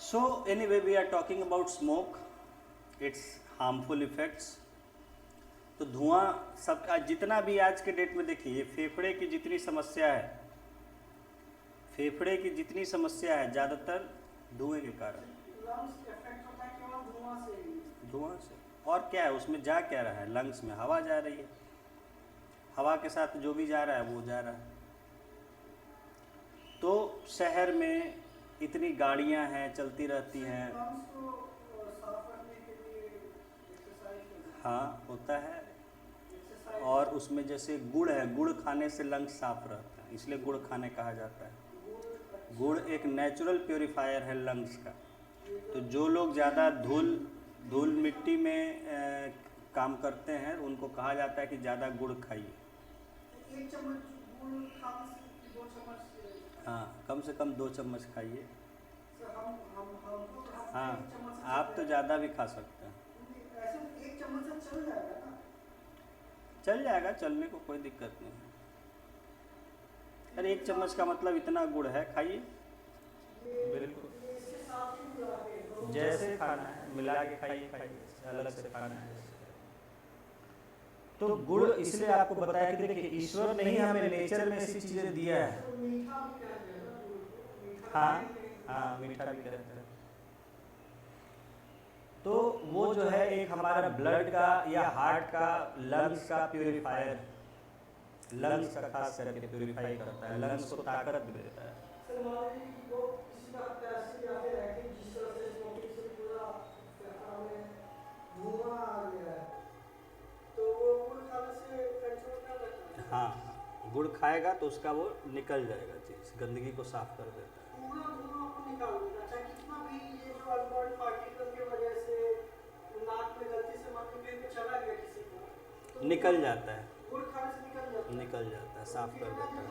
So anyway, we are talking about smoke, its harmful effects. तो धुआं सब जितना भी आज के डेट में देखिए, फेफड़े की जितनी समस्या है, फेफड़े की जितनी समस्या है ज़्यादातर धुएं के कारण। धुआं से, और क्या है उसमें जा क्या रहा है? लंग्स में हवा जा रही है, हवा के साथ जो भी जा रहा है वो जा रहा है। तो शहर में इतनी गाड़ियां हैं, चलती रहती हैं। हाँ, होता है, और उसमें जैसे गुड़ है, गुड़ खाने से लंग्स साफ रहता है, इसलिए गुड़ खाने कहा जाता है। गुड़ एक नेचुरल प्योरीफायर है लंग्स का। तो जो लोग ज़्यादा धूल मिट्टी में काम करते हैं उनको कहा जाता है कि ज़्यादा गुड़ खाइए। हाँ, कम से कम 2 चम्मच खाइए। हाँ, आप तो ज़्यादा भी खा सकते हैं। चल जाएगा, चलने को कोई दिक्कत नहीं है। अरे 1 चम्मच का मतलब इतना गुड़ है, खाइए, बिल्कुल जैसे खाना है। मिला के खाइए अलग से खाना है। तो गुड़ इसलिए आपको बताया कि देखिए ईश्वर ने ही हमें नेचर में ऐसी चीजें दिया है। हाँ हाँ, मीठा भी कहते हैं। तो वो जो है एक हमारा ब्लड का या हार्ट का, लंग्स का प्यूरिफायर, लंग्स का खास करके प्यूरिफाई करता है, लंग्स को ताकत भी देता है। हाँ, गुड़ खाएगा तो उसका वो निकल जाएगा, चीज गंदगी को साफ कर देता है। निकल जाता है, निकल जाता है, साफ कर देता है।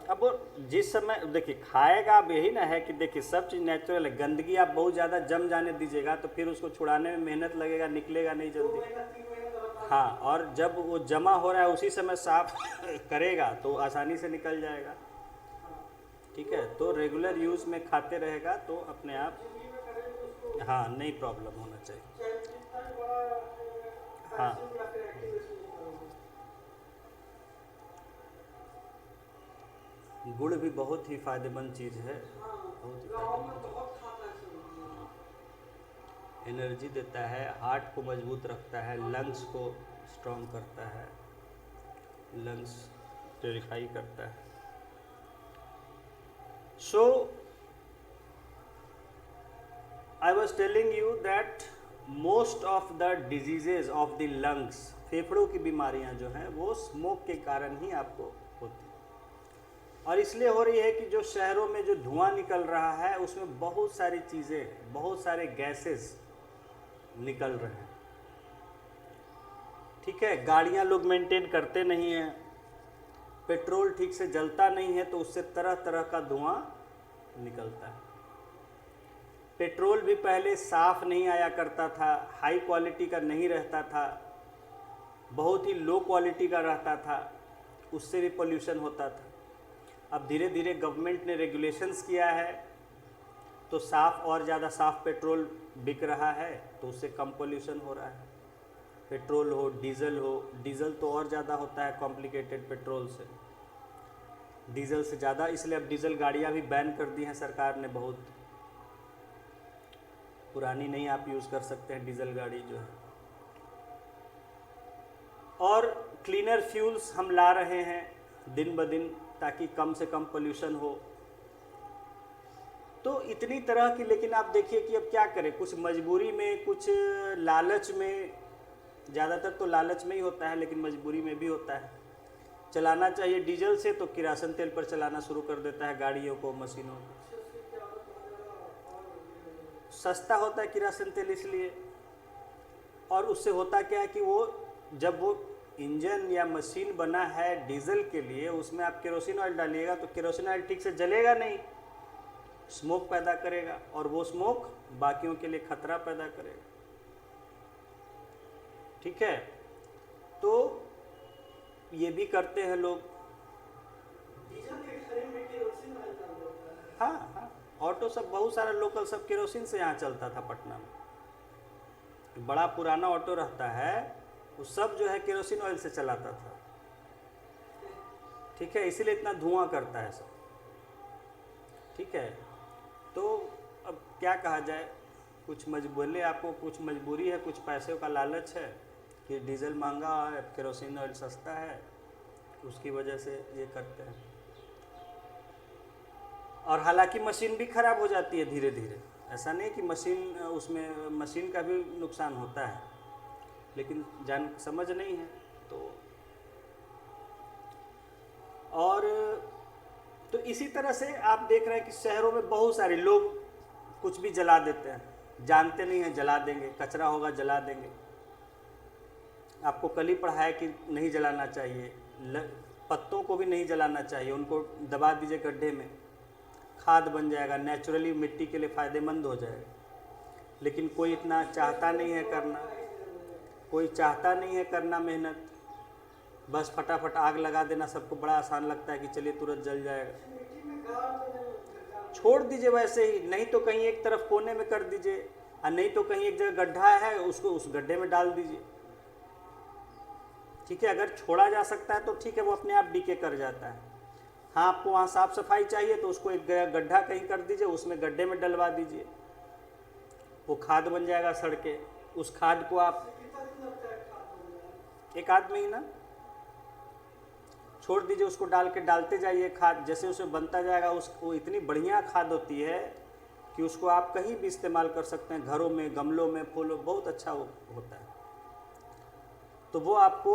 अब वो जिस समय देखिए खाएगा, अब यही ना है कि देखिए सब चीज़ नेचुरल है। गंदगी आप बहुत ज़्यादा जम जाने दीजिएगा तो फिर उसको छुड़ाने में मेहनत लगेगा, निकलेगा नहीं जल्दी। हाँ, और जब वो जमा हो रहा है उसी समय साफ करेगा तो आसानी से निकल जाएगा। ठीक है, तो रेगुलर यूज़ में खाते रहेगा तो अपने आप हाँ नहीं प्रॉब्लम होना चाहिए। हाँ गुड़ भी बहुत ही फायदेमंद चीज़ है, बहुत ही फायदेमंद। एनर्जी देता है, हार्ट को मजबूत रखता है, लंग्स को स्ट्रॉन्ग करता है, लंग्स प्योरीफाई करता है। So I was telling you that most of the diseases of the lungs, फेफड़ों की बीमारियां जो हैं वो स्मोक के कारण ही आपको होती है। और इसलिए हो रही है कि जो शहरों में जो धुआं निकल रहा है उसमें बहुत सारी चीज़ें, बहुत सारे गैसेस निकल रहे हैं। ठीक है, गाड़ियां लोग मेंटेन करते नहीं हैं, पेट्रोल ठीक से जलता नहीं है तो उससे तरह तरह का धुआं निकलता है। पेट्रोल भी पहले साफ नहीं आया करता था, हाई क्वालिटी का नहीं रहता था, बहुत ही लो क्वालिटी का रहता था, उससे भी पोल्यूशन होता था। अब धीरे धीरे गवर्नमेंट ने रेगुलेशंस किया है तो साफ़ और ज़्यादा साफ़ पेट्रोल बिक रहा है तो उससे कम पोल्यूशन हो रहा है। पेट्रोल हो, डीजल हो, डीजल तो और ज़्यादा होता है कॉम्प्लिकेटेड पेट्रोल से, डीजल से ज़्यादा, इसलिए अब डीजल गाड़ियाँ भी बैन कर दी हैं सरकार ने। बहुत पुरानी नहीं आप यूज़ कर सकते हैं डीजल गाड़ी जो है। और क्लीनर फ्यूल्स हम ला रहे हैं दिन ब दिन ताकि कम से कम पोल्यूशन हो। तो इतनी तरह की, लेकिन आप देखिए कि अब क्या करें, कुछ मजबूरी में, कुछ लालच में, ज़्यादातर तो लालच में ही होता है लेकिन मजबूरी में भी होता है। चलाना चाहिए डीजल से तो किरासन तेल पर चलाना शुरू कर देता है गाड़ियों को, मशीनों को। सस्ता होता है किरासन तेल इसलिए, और उससे होता क्या है कि वो जब वो इंजन या मशीन बना है डीजल के लिए, उसमें आप केरोसिन ऑयल डालिएगा तो केरोसिन ऑयल ठीक से जलेगा नहीं, स्मोक पैदा करेगा, और वो स्मोक बाकियों के लिए खतरा पैदा करेगा। ठीक है, तो ये भी करते हैं लोग। हाँ हाँ, ऑटो सब बहुत सारा लोकल सब केरोसिन से यहाँ चलता था पटना में। बड़ा पुराना ऑटो रहता है वो सब जो है केरोसिन ऑयल से चलाता था। ठीक है, इसीलिए इतना धुआं करता है सब। ठीक है, तो अब क्या कहा जाए, कुछ मजबूरी, आपको कुछ मजबूरी है, कुछ पैसे का लालच है कि डीजल महंगा है, केरोसिन ऑयल सस्ता है, उसकी वजह से ये करते हैं। और हालांकि मशीन भी ख़राब हो जाती है धीरे धीरे, ऐसा नहीं कि मशीन, उसमें मशीन का भी नुकसान होता है, लेकिन जान समझ नहीं है तो। और तो इसी तरह से आप देख रहे हैं कि शहरों में बहुत सारे लोग कुछ भी जला देते हैं, जानते नहीं हैं जला देंगे, कचरा होगा जला देंगे। आपको कल ही पढ़ाया कि नहीं जलाना चाहिए, पत्तों को भी नहीं जलाना चाहिए, उनको दबा दीजिए गड्ढे में, खाद बन जाएगा, नेचुरली मिट्टी के लिए फ़ायदेमंद हो जाएगा। लेकिन कोई इतना चाहता नहीं है करना, कोई चाहता नहीं है करना मेहनत, बस फटाफट आग लगा देना सबको बड़ा आसान लगता है कि चलिए तुरंत जल जाएगा। छोड़ दीजिए वैसे ही, नहीं तो कहीं एक तरफ कोने में कर दीजिए, और नहीं तो कहीं एक जगह गड्ढा है, उसको उस गड्ढे में डाल दीजिए। ठीक है, अगर छोड़ा जा सकता है तो ठीक है, वो अपने आप डीके कर जाता है। हाँ, आपको वहाँ साफ सफाई चाहिए तो उसको एक गड्ढा कहीं कर दीजिए, उसमें गड्ढे में डलवा दीजिए, वो खाद बन जाएगा सड़ के। उस खाद को आप एक आध महीना छोड़ दीजिए, उसको डाल के डालते जाइए खाद, जैसे उसे बनता जाएगा वो इतनी बढ़िया खाद होती है कि उसको आप कहीं भी इस्तेमाल कर सकते हैं, घरों में, गमलों में, फूलों, बहुत अच्छा होता है। तो वो आपको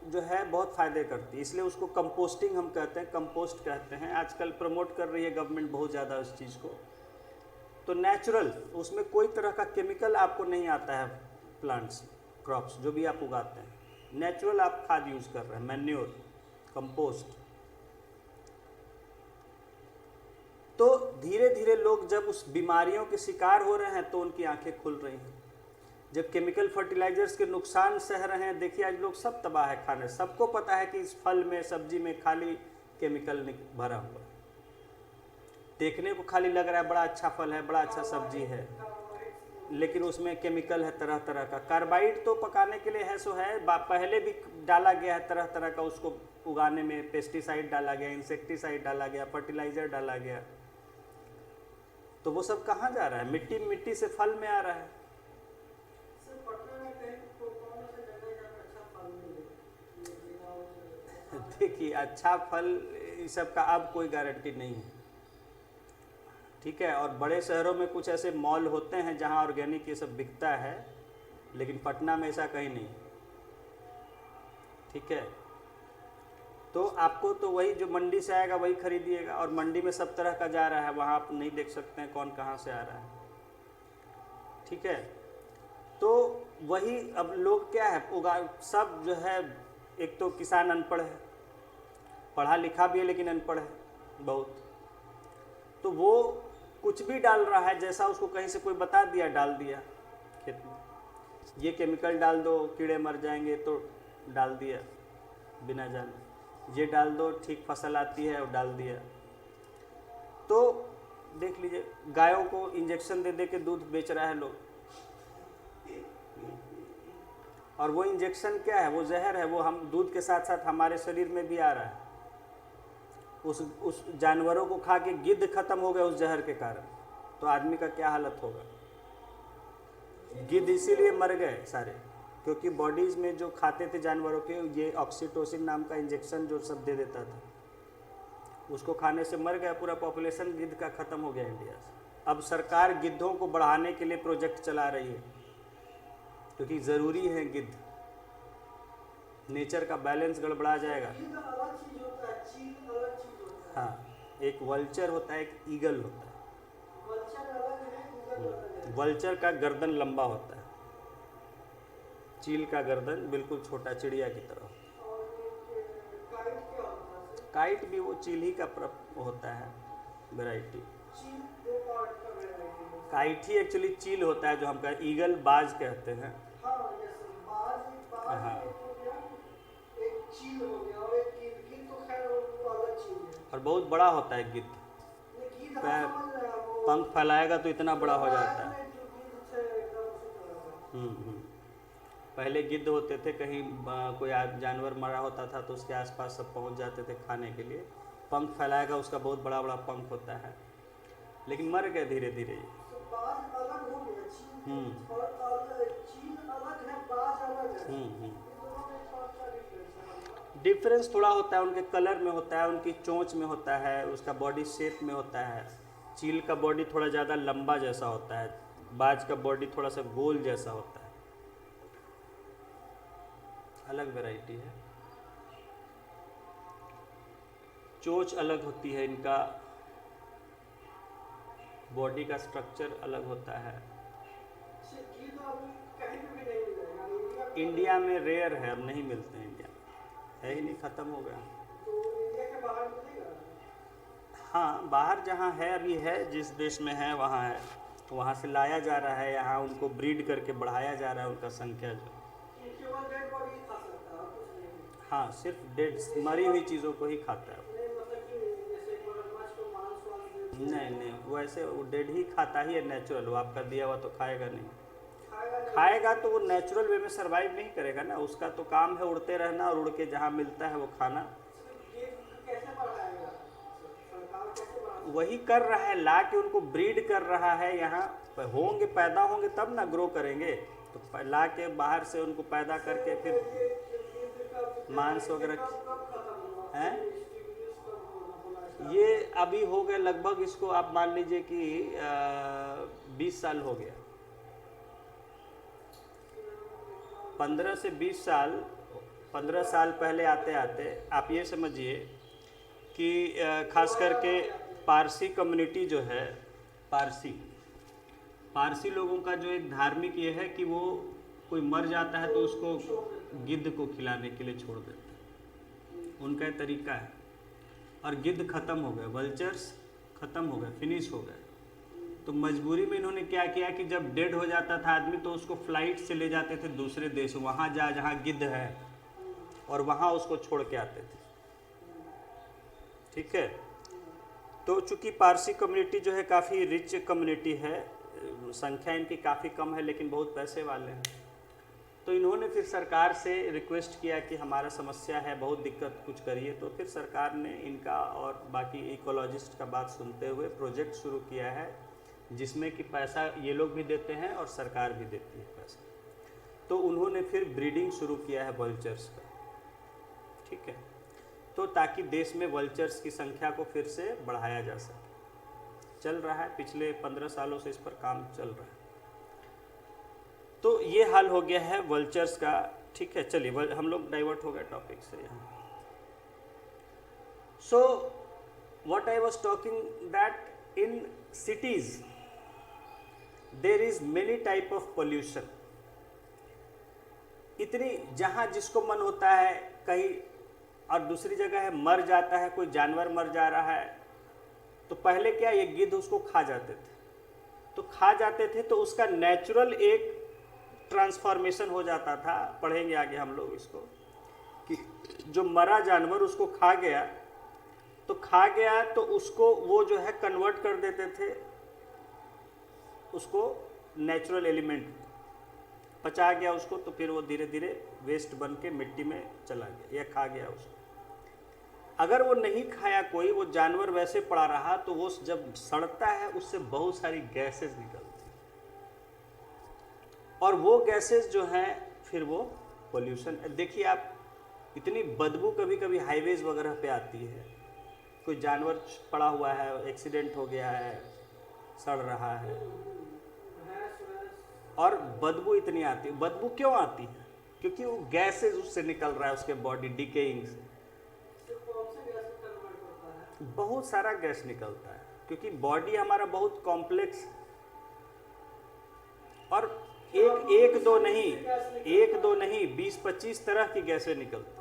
जो है बहुत फ़ायदे करती है, इसलिए उसको कंपोस्टिंग हम कहते हैं, कंपोस्ट कहते हैं। आजकल प्रमोट कर रही है गवर्नमेंट बहुत ज़्यादा उस चीज़ को। तो नेचुरल, उसमें कोई तरह का केमिकल आपको नहीं आता है। प्लांट्स, क्रॉप्स जो भी आप उगाते हैं, नेचुरल आप खाद यूज़ कर रहे हैं, मैन्योर, कंपोस्ट। तो धीरे धीरे लोग जब उस बीमारियों के शिकार हो रहे हैं तो उनकी आंखें खुल रही हैं। जब केमिकल फर्टिलाइजर्स के नुकसान सह रहे हैं, देखिए आज लोग सब तबाह है खाने, सबको पता है कि इस फल में, सब्जी में खाली केमिकल भरा हुआ है। देखने को खाली लग रहा है बड़ा अच्छा फल है, बड़ा अच्छा सब्जी है, लेकिन उसमें केमिकल है तरह तरह का। कार्बाइड तो पकाने के लिए है सो है, पहले भी डाला गया है तरह तरह का, उसको उगाने में पेस्टिसाइड डाला गया, इंसेक्टिसाइड डाला गया, फर्टिलाइजर डाला गया। तो वो सब कहाँ जा रहा है? मिट्टी से फल में आ रहा है। देखिए, अच्छा फल इस सब का अब कोई गारंटी नहीं है, ठीक है। और बड़े शहरों में कुछ ऐसे मॉल होते हैं जहां ऑर्गेनिक ये सब बिकता है, लेकिन पटना में ऐसा कहीं नहीं, ठीक है। तो आपको तो वही जो मंडी से आएगा वही खरीदिएगा, और मंडी में सब तरह का जा रहा है, वहाँ आप नहीं देख सकते हैं कौन कहाँ से आ रहा है, ठीक है। तो वही अब लोग क्या है, उगा सब जो है, एक तो किसान अनपढ़ है, पढ़ा लिखा भी है लेकिन अनपढ़ है बहुत, तो वो कुछ भी डाल रहा है, जैसा उसको कहीं से कोई बता दिया डाल दिया खेत में। ये केमिकल डाल दो कीड़े मर जाएंगे तो डाल दिया बिना जाने, ये डाल दो ठीक फसल आती है और डाल दिया। तो देख लीजिए, गायों को इंजेक्शन दे दे के दूध बेच रहा है लोग, और वो इंजेक्शन क्या है? वो जहर है, वो हम दूध के साथ साथ हमारे शरीर में भी आ रहा है। उस जानवरों को खा के गिद्ध खत्म हो गए उस जहर के कारण, तो आदमी का क्या हालत होगा? गिद्ध इसीलिए मर गए सारे, क्योंकि बॉडीज में जो खाते थे जानवरों के, ये ऑक्सीटोसिन नाम का इंजेक्शन जो सब दे देता था, उसको खाने से मर गया। पूरा पॉपुलेशन गिद्ध का खत्म हो गया इंडिया से। अब सरकार गिद्धों को बढ़ाने के लिए प्रोजेक्ट चला रही है, क्योंकि ज़रूरी है गिद्ध, नेचर का बैलेंस गड़बड़ा जाएगा। हाँ, एक वल्चर होता है, एक ईगल होता है। वल्चर का गर्दन लंबा होता है, चील का गर्दन बिल्कुल छोटा, चिड़िया की तरह। काइट भी वो चील ही का होता है, वैरायटी। काइट ही एक्चुअली चील होता है, जो हम कहते हैं ईगल बाज कहते हैं। हाँ, और बहुत बड़ा होता है गिद्ध, पंख फैलाएगा तो इतना बड़ा हो जाता है। पहले गिद्ध होते थे, कहीं कोई जानवर मरा होता था तो उसके आसपास सब पहुंच जाते थे खाने के लिए। पंख फैलाएगा, उसका बहुत बड़ा बड़ा पंख होता है, लेकिन मर गए धीरे धीरे। डिफरेंस थोड़ा होता है, उनके कलर में होता है, उनकी चोंच में होता है, उसका बॉडी शेप में होता है। चील का बॉडी थोड़ा ज़्यादा लंबा जैसा होता है, बाज का बॉडी थोड़ा सा गोल जैसा होता है, अलग वैरायटी है। चोंच अलग होती है, इनका बॉडी का स्ट्रक्चर अलग होता है। इंडिया में रेयर है, अब नहीं मिलते हैं, इंडिया में है ही नहीं, ख़त्म हो गया। तो इंडिया के बाहर मिलेगा? हाँ, बाहर जहाँ है अभी है, जिस देश में है वहाँ है, वहाँ से लाया जा रहा है, यहाँ उनको ब्रीड करके बढ़ाया जा रहा है, उनका संख्या जो। केवल डेड बॉडी खा सकता है, कुछ नहीं? हाँ, सिर्फ डेड मरी हुई चीज़ों को ही खाता है। मतलब कि जैसे मगरमच्छ को मांस वांस नहीं वैसे वो डेड ही खाता ही है नेचुरल, वो आपका दिया हुआ तो खाएगा नहीं। खाएगा नहीं। खाएगा तो वो नेचुरल वे में सरवाइव नहीं करेगा ना, उसका तो काम है उड़ते रहना और उड़ के जहाँ मिलता है वो खाना। ये कैसे बढ़ाएगा सरकार, कैसे बढ़ा? वही कर रहा है, ला के उनको ब्रीड कर रहा है, यहाँ होंगे पैदा होंगे तब ना ग्रो करेंगे, तो ला के बाहर से उनको पैदा करके फिर मांस वगैरह कब खत्म हुआ हैं। स्टिमुलस कब बोला? ये अभी हो गए लगभग, इसको आप मान लीजिए कि 20 साल हो गया, 15 से 20 साल, 15 साल पहले आते आते आप ये समझिए कि खास करके पारसी कम्युनिटी जो है, पारसी लोगों का जो एक धार्मिक ये है कि वो कोई मर जाता है तो उसको गिद्ध को खिलाने के लिए छोड़ देते हैं, उनका ये तरीका है। और गिद्ध खत्म हो गए, वल्चर्स खत्म हो गए, फिनिश हो गए, तो मजबूरी में इन्होंने क्या किया कि जब डेड हो जाता था आदमी तो उसको फ्लाइट से ले जाते थे दूसरे देश, वहाँ जहाँ गिद्ध है और वहाँ उसको छोड़ के आते थे। ठीक है, तो चूंकि पारसी कम्युनिटी जो है काफ़ी रिच कम्युनिटी है, संख्या इनकी काफ़ी कम है लेकिन बहुत पैसे वाले हैं, तो इन्होंने फिर सरकार से रिक्वेस्ट किया कि हमारा समस्या है, बहुत दिक्कत, कुछ करिए। तो फिर सरकार ने इनका और बाकी इकोलॉजिस्ट का बात सुनते हुए प्रोजेक्ट शुरू किया है, जिसमें कि पैसा ये लोग भी देते हैं और सरकार भी देती है पैसा। तो उन्होंने फिर ब्रीडिंग शुरू किया है वल्चर्स का। ठीक है, तो ताकि देश में वल्चर्स की संख्या को फिर से बढ़ाया जा सके। चल रहा है, पिछले 15 सालों से इस पर काम चल रहा है। तो ये हाल हो गया है वल्चर्स का। ठीक है, चलिए हम लोग डाइवर्ट हो गए टॉपिक से यहाँ। So what I was talking that in cities there is many type of pollution। इतनी जहाँ जिसको मन होता है कहीं, और दूसरी जगह है मर जाता है, कोई जानवर मर जा रहा है, तो पहले क्या ये गिद्ध उसको खा जाते थे, तो खा जाते थे तो उसका नेचुरल एक ट्रांसफॉर्मेशन हो जाता था। पढ़ेंगे आगे हम लोग इसको कि जो मरा जानवर उसको खा गया तो उसको वो जो है कन्वर्ट कर देते थे उसको नेचुरल एलिमेंट, पचा गया उसको, तो फिर वो धीरे धीरे वेस्ट बन के मिट्टी में चला गया या खा गया उसको। अगर वो नहीं खाया कोई, वो जानवर वैसे पड़ा रहा, तो वो जब सड़ता है उससे बहुत सारी गैसेस निकलती हैं, और वो गैसेस जो हैं फिर वो पोल्यूशन। देखिए आप, इतनी बदबू कभी कभी हाईवेज वगैरह पे आती है, कोई जानवर पड़ा हुआ है, एक्सीडेंट हो गया है, सड़ रहा है, और बदबू इतनी आती है। बदबू क्यों आती है? क्योंकि वो गैसेस उससे निकल रहा है, उसके बॉडी डिकेइंग से बहुत सारा गैस निकलता है, क्योंकि बॉडी हमारा बहुत कॉम्प्लेक्स, और एक दो नहीं 20-25 तरह की गैसें निकलती।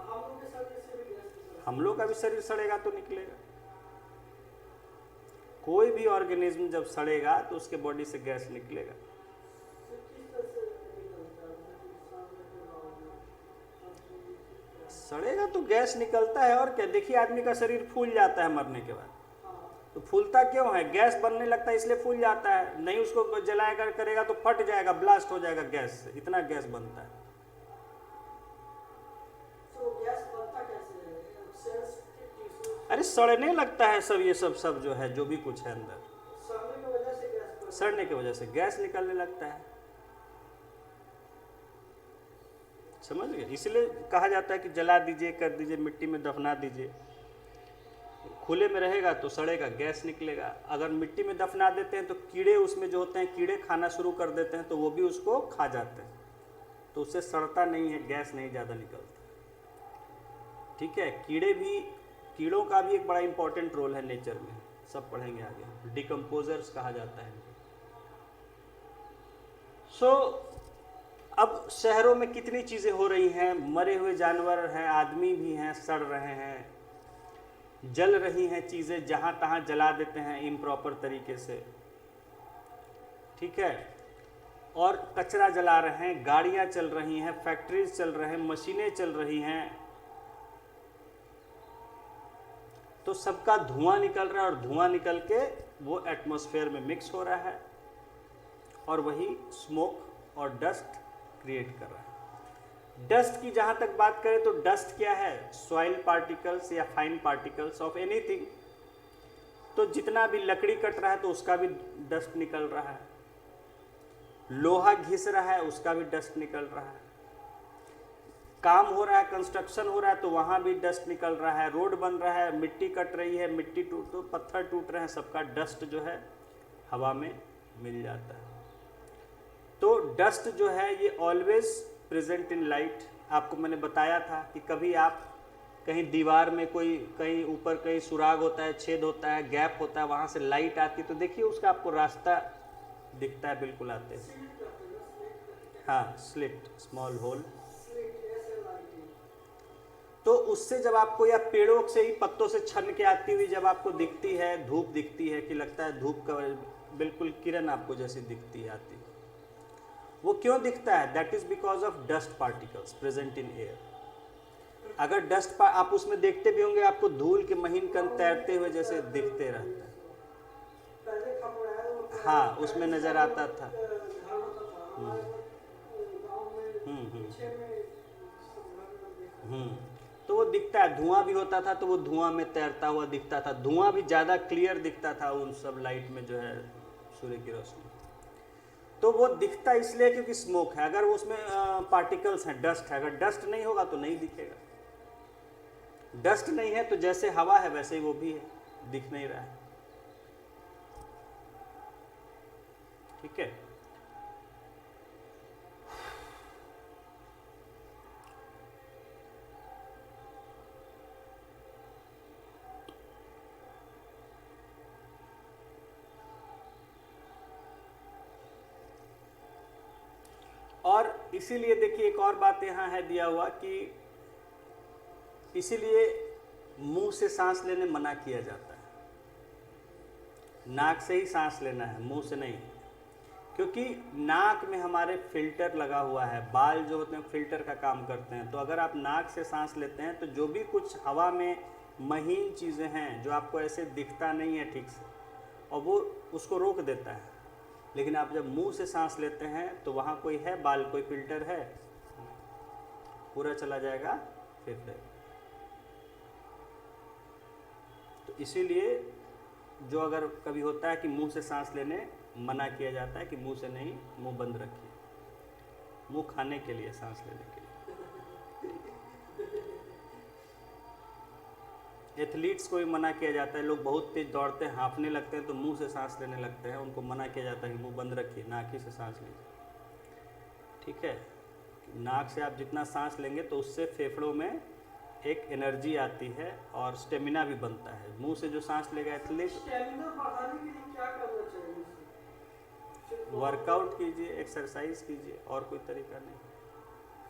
हम लोग का भी शरीर सड़ेगा तो निकलेगा। कोई भी ऑर्गेनिज्म जब सड़ेगा तो उसके बॉडी से गैस निकलेगा। सड़ेगा तो गैस निकलता है, और क्या। देखिए आदमी का शरीर फूल जाता है मरने के बाद, तो फूलता क्यों है? गैस बनने लगता है इसलिए फूल जाता है। नहीं उसको जलाया करेगा तो फट जाएगा, ब्लास्ट हो जाएगा गैस से, इतना गैस बनता है। अरे सड़ने लगता है सब, ये सब जो है, जो भी कुछ है अंदर, सड़ने की वजह से गैस निकलने लगता है। समझ गए? इसलिए कहा जाता है कि जला दीजिए, कर दीजिए, मिट्टी में दफना दीजिए। खुले में रहेगा तो सड़ेगा, गैस निकलेगा। अगर मिट्टी में दफना देते हैं तो कीड़े उसमें जो होते हैं, कीड़े खाना शुरू कर देते हैं, तो वो भी उसको खा जाते हैं, तो उससे सड़ता नहीं है, गैस नहीं ज़्यादा निकलता। ठीक है, कीड़ों का भी एक बड़ा इंपॉर्टेंट रोल है नेचर में, सब पढ़ेंगे आगे। डिकम्पोजर्स कहा जाता है। अब शहरों में कितनी चीज़ें हो रही हैं, मरे हुए जानवर हैं, आदमी भी हैं, सड़ रहे हैं, जल रही हैं चीज़ें, जहाँ तहाँ जला देते हैं इम्प्रॉपर तरीके से। ठीक है, और कचरा जला रहे हैं, गाड़ियाँ चल रही हैं, फैक्ट्रीज चल रहे हैं, मशीनें चल रही हैं, तो सबका धुआं निकल रहा है, और धुआं निकल के वो एटमॉस्फेयर में मिक्स हो रहा है और वही स्मोक और डस्ट क्रिएट कर रहा है। डस्ट की जहाँ तक बात करें तो डस्ट क्या है? सॉइल पार्टिकल्स या फाइन पार्टिकल्स ऑफ एनीथिंग। तो जितना भी लकड़ी कट रहा है तो उसका भी डस्ट निकल रहा है, लोहा घिस रहा है उसका भी डस्ट निकल रहा है, काम हो रहा है, कंस्ट्रक्शन हो रहा है तो वहाँ भी डस्ट निकल रहा है, रोड बन रहा है, मिट्टी कट रही है, मिट्टी टूट तो पत्थर टूट रहे हैं, सबका डस्ट जो है हवा में मिल जाता है। तो डस्ट जो है ये ऑलवेज प्रेजेंट इन लाइट। आपको मैंने बताया था कि कभी आप कहीं दीवार में कोई कहीं ऊपर कहीं सुराग होता है, छेद होता है, गैप होता है, वहाँ से लाइट आती है तो देखिए उसका आपको रास्ता दिखता है बिल्कुल आते हैं। हाँ, स्लिट, स्मॉल होल। तो उससे जब आपको या पेड़ों से ही पत्तों से छन के आती हुई जब आपको दिखती है, धूप दिखती है कि लगता है धूप का बिल्कुल किरण आपको जैसी दिखती है आती है, वो क्यों दिखता है? That is because of dust particles present in air. अगर डस्ट आप उसमें देखते भी होंगे आपको धूल के महीन कण तैरते हुए जैसे दिखते रहता है। हाँ, उसमें नजर आता था। तो वो दिखता है, धुआं भी होता था तो वो धुआं में तैरता हुआ दिखता था, धुआं भी ज़्यादा क्लियर दिखता था उन सब लाइट में जो है सूर्य की रोशनी। तो वो दिखता इसलिए क्योंकि स्मोक है। अगर उसमें पार्टिकल्स हैं, डस्ट है, अगर डस्ट नहीं होगा तो नहीं दिखेगा। डस्ट नहीं है तो जैसे हवा है वैसे ही वो भी है, दिख नहीं रहा है। ठीक है, और इसीलिए देखिए एक और बात यहाँ है दिया हुआ कि इसीलिए मुंह से सांस लेने मना किया जाता है। नाक से ही सांस लेना है, मुंह से नहीं, क्योंकि नाक में हमारे फिल्टर लगा हुआ है, बाल जो होते हैं फिल्टर का काम करते हैं। तो अगर आप नाक से सांस लेते हैं तो जो भी कुछ हवा में महीन चीज़ें हैं जो आपको ऐसे दिखता नहीं है ठीक से, और वो उसको रोक देता है। लेकिन आप जब मुंह से सांस लेते हैं तो वहाँ कोई है बाल, कोई फिल्टर है, पूरा चला जाएगा फेफड़े। तो इसीलिए जो अगर कभी होता है कि मुंह से सांस लेने मना किया जाता है कि मुंह से नहीं, मुंह बंद रखिए, मुंह खाने के लिए, सांस लेने के लिए। एथलीट्स को भी मना किया जाता है, लोग बहुत तेज दौड़ते हैं, हाँफने लगते हैं तो मुंह से सांस लेने लगते हैं, उनको मना किया जाता है कि मुंह बंद रखिए, नाक ही से सांस लीजिए। ठीक है, नाक से आप जितना सांस लेंगे तो उससे फेफड़ों में एक एनर्जी आती है और स्टेमिना भी बनता है। मुंह से जो सांस लेगा एथलीट, स्टेमिना बढ़ाने के लिए क्या करना चाहिए? वर्कआउट कीजिए, एक्सरसाइज कीजिए, और कोई तरीका नहीं।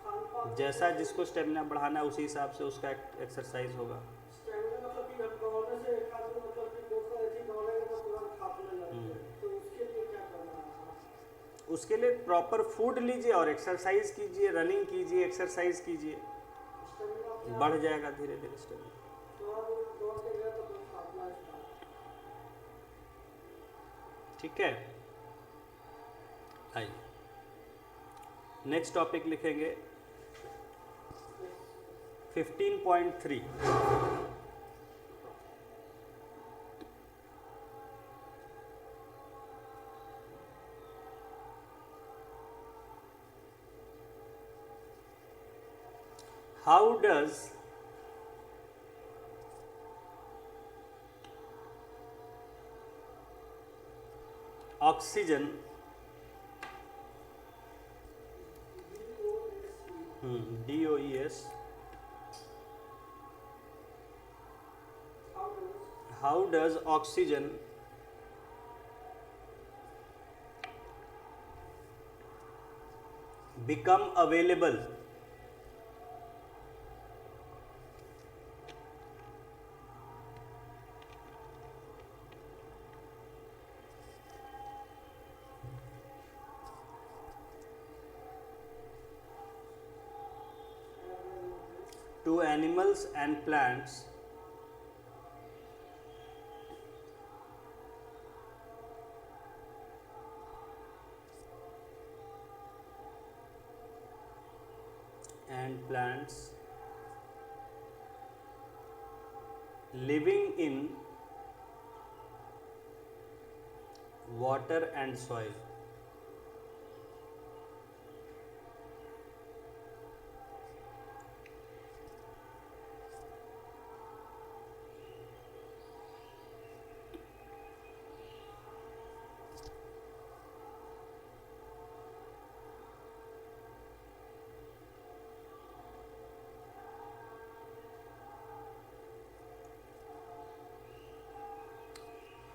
खान-पान जैसा जिसको स्टेमिना बढ़ाना है उसी हिसाब से उसका एक्सरसाइज होगा। स्टेमिना मतलब कि हम दौड़ने से एक आदमी मतलब कि दोस्त ऐसे दौड़ेगा तो तुरंत खाने लगते हैं, तो उसके लिए क्या करना है? उसके लिए प्रॉपर फूड लीजिए और एक्सरसाइज कीजिए, रनिंग कीजिए, एक्सरसाइज कीजिए, स्टेमिना बढ़ जाएगा धीरे धीरे स्टेमिना। तो आप दौड़ के गए तो फिर खाना स्टार्ट। ठीक है, आइए नेक्स्ट टॉपिक लिखेंगे 15.3। How does oxygen DOES, how does oxygen become available to animals and plants and plants living in water and soil.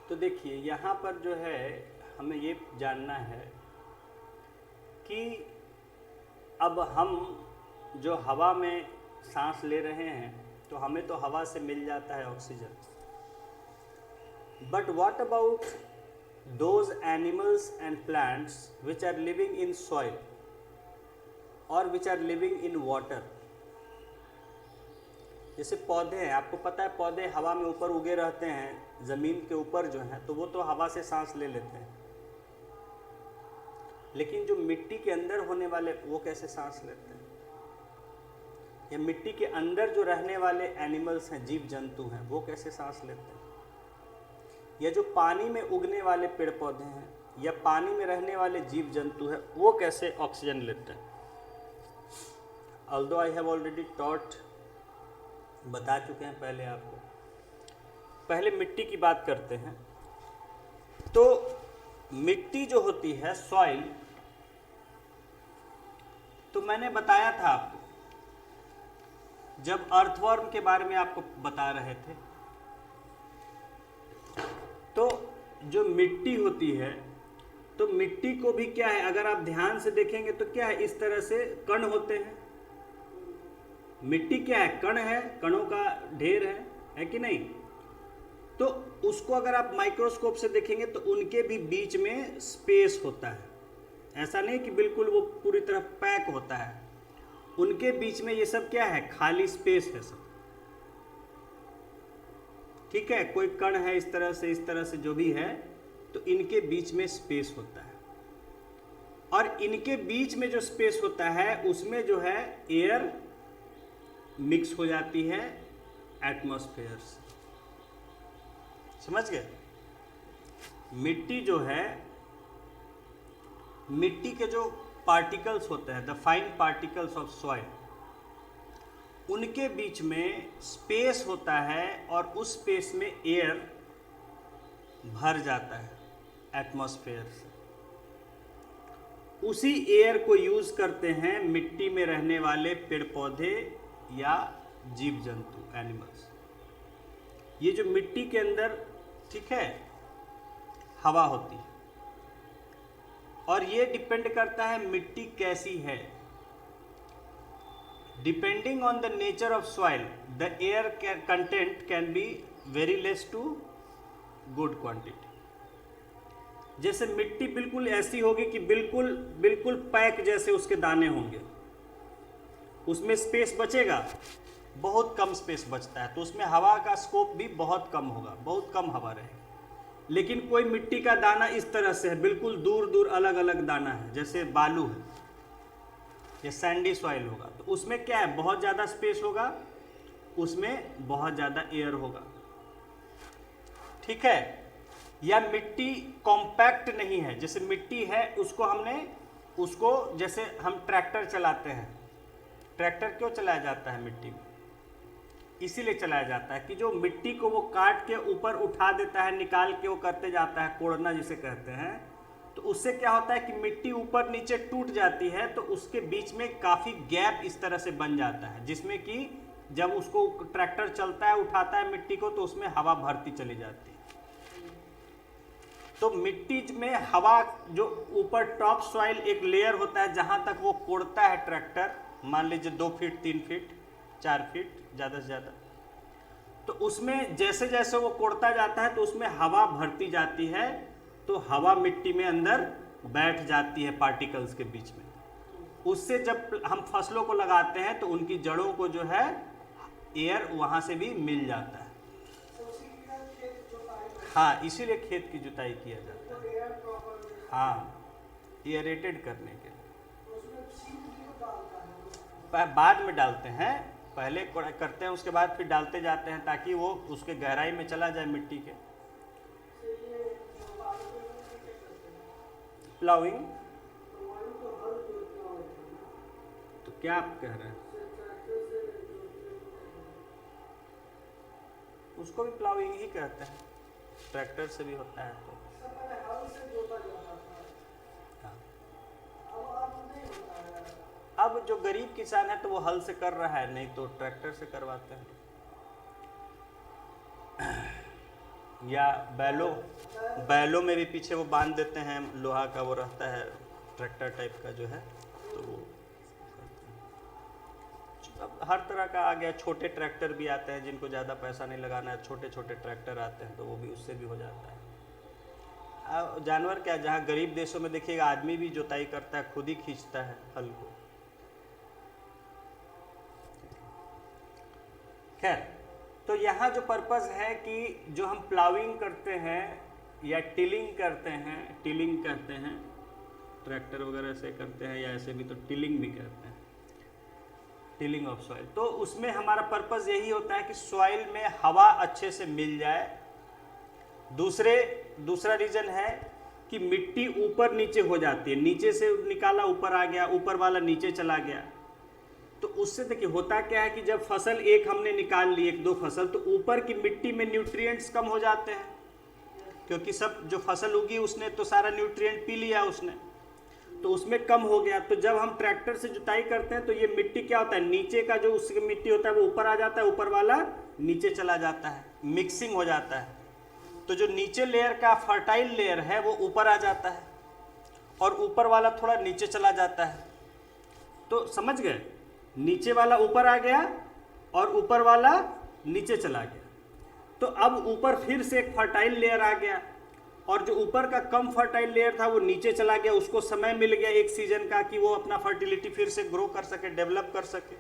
तो देखिए यहाँ पर जो है हमें ये जानना है कि अब हम जो हवा में सांस ले रहे हैं तो हमें तो हवा से मिल जाता है oxygen, but what about those animals and plants which are living in soil और which are living in water. जैसे पौधे हैं, आपको पता है पौधे हवा में ऊपर उगे रहते हैं, ज़मीन के ऊपर जो हैं, तो वो तो हवा से सांस ले लेते हैं, लेकिन जो मिट्टी के अंदर होने वाले वो कैसे सांस लेते हैं? या मिट्टी के अंदर जो रहने वाले एनिमल्स हैं, जीव जंतु हैं, वो कैसे सांस लेते हैं? या जो पानी में उगने वाले पेड़ पौधे हैं या पानी में रहने वाले जीव जंतु हैं, वो कैसे ऑक्सीजन लेते हैं? Although I have already taught, बता चुके हैं पहले आपको। पहले मिट्टी की बात करते हैं। तो मिट्टी जो होती है सॉइल, तो मैंने बताया था आपको जब अर्थवर्म के बारे में आपको बता रहे थे, तो जो मिट्टी होती है, तो मिट्टी को भी क्या है, अगर आप ध्यान से देखेंगे तो क्या है, इस तरह से कण होते हैं। मिट्टी क्या है, कण है, कणों का ढेर है कि नहीं? तो उसको अगर आप माइक्रोस्कोप से देखेंगे तो उनके भी बीच में स्पेस होता है। ऐसा नहीं कि बिल्कुल वो पूरी तरह पैक होता है, उनके बीच में ये सब क्या है, खाली स्पेस है सब। ठीक है, कोई कण है इस तरह से जो भी है, तो इनके बीच में स्पेस होता है, और इनके बीच में जो स्पेस होता है उसमें जो है एयर मिक्स हो जाती है एटमॉस्फेयर से। समझ गए? मिट्टी जो है, मिट्टी के जो पार्टिकल्स होते हैं, the fine particles of soil, उनके बीच में स्पेस होता है और उस स्पेस में एयर भर जाता है एटमॉस्फेयर से। उसी एयर को यूज करते हैं मिट्टी में रहने वाले पेड़ पौधे या जीव जंतु, एनिमल्स। ये जो मिट्टी के अंदर, ठीक है, हवा होती है, और ये डिपेंड करता है मिट्टी कैसी है। Depending on the nature of soil, the air content can be very less to good quantity. जैसे मिट्टी बिल्कुल ऐसी होगी कि बिल्कुल पैक जैसे उसके दाने होंगे, उसमें स्पेस बचेगा, बहुत कम स्पेस बचता है, तो उसमें हवा का स्कोप भी बहुत कम होगा, बहुत कम हवा रहेगी। लेकिन कोई मिट्टी का दाना इस तरह से है, बिल्कुल दूर दूर अलग अलग दाना है, जैसे बालू है या सैंडी सॉइल होगा, तो उसमें क्या है, बहुत ज़्यादा स्पेस होगा, उसमें बहुत ज़्यादा एयर होगा। ठीक है? या मिट्टी कॉम्पैक्ट नहीं है, जैसे मिट्टी है उसको जैसे हम ट्रैक्टर चलाते हैं, ट्रैक्टर क्यों चलाया जाता है मिट्टी में? इसीलिए चलाया जाता है कि जो मिट्टी को वो काट के ऊपर उठा देता है, निकाल के वो करते जाता है, कोड़ना जिसे कहते हैं, तो उससे क्या होता है कि मिट्टी ऊपर नीचे टूट जाती है, तो उसके बीच में काफ़ी गैप इस तरह से बन जाता है, जिसमें कि जब उसको ट्रैक्टर चलता है, उठाता है मिट्टी को, तो उसमें हवा भरती चली जाती है। तो मिट्टी में हवा, जो ऊपर टॉप सॉइल एक लेयर होता है, जहाँ तक वो कोड़ता है ट्रैक्टर, मान लीजिए 2 फीट 3 फीट 4 फीट ज़्यादा से ज़्यादा, तो उसमें जैसे जैसे वो कोड़ता जाता है तो उसमें हवा भरती जाती है, तो हवा मिट्टी में अंदर बैठ जाती है पार्टिकल्स के बीच में। उससे जब हम फसलों को लगाते हैं तो उनकी जड़ों को जो है एयर वहाँ से भी मिल जाता है। हाँ, इसीलिए खेत की जुताई किया जाता है। हाँ, एयरेटेड करने के लिए। बाद में डालते हैं, पहले करते हैं उसके बाद फिर डालते जाते हैं ताकि वो उसके गहराई में चला जाए मिट्टी के। प्लाउइंग, तो क्या आप कह रहे हैं? उसको भी प्लाउइंग ही कहते हैं, ट्रैक्टर से भी होता है तो। अब जो गरीब किसान है तो वो हल से कर रहा है, नहीं तो ट्रैक्टर से करवाते हैं, या बैलों में भी पीछे वो बांध देते हैं, लोहा का वो रहता है ट्रैक्टर टाइप का जो है, तो वो अब हर तरह का आ गया। छोटे ट्रैक्टर भी आते हैं जिनको ज़्यादा पैसा नहीं लगाना है, छोटे छोटे ट्रैक्टर आते हैं तो वो भी उससे भी हो जाता है। जानवर क्या, जहाँ गरीब देशों में देखिएगा आदमी भी जुताई करता है, खुद ही खींचता है हल को। खैर, तो यहाँ जो पर्पस है कि जो हम प्लाविंग करते हैं या टिलिंग करते हैं, टिलिंग कहते हैं, ट्रैक्टर वगैरह से करते हैं या ऐसे भी तो टिलिंग भी करते हैं, टिलिंग ऑफ सॉइल, तो उसमें हमारा पर्पस यही होता है कि सॉइल में हवा अच्छे से मिल जाए। दूसरा रीजन है कि मिट्टी ऊपर नीचे हो जाती है, नीचे से निकाला ऊपर आ गया, ऊपर वाला नीचे चला गया, तो उससे देखिए होता क्या है कि जब फसल एक हमने निकाल ली, एक दो फसल, तो ऊपर की मिट्टी में न्यूट्रिएंट्स कम हो जाते हैं, क्योंकि सब जो फसल उगी उसने तो सारा न्यूट्रिएंट पी लिया उसने, तो उसमें कम हो गया। तो जब हम ट्रैक्टर से जुताई करते हैं तो ये मिट्टी क्या होता है, नीचे का जो उसकी मिट्टी होता है वो ऊपर आ जाता है, ऊपर वाला नीचे चला जाता है, मिक्सिंग हो जाता है। तो जो नीचे लेयर का फर्टाइल लेयर है वो ऊपर आ जाता है और ऊपर वाला थोड़ा नीचे चला जाता है। तो समझ गए, नीचे वाला ऊपर आ गया और ऊपर वाला नीचे चला गया, तो अब ऊपर फिर से एक फर्टाइल लेयर आ गया और जो ऊपर का कम फर्टाइल लेयर था वो नीचे चला गया, उसको समय मिल गया एक सीजन का कि वो अपना फर्टिलिटी फिर से ग्रो कर सके, डेवलप कर सके।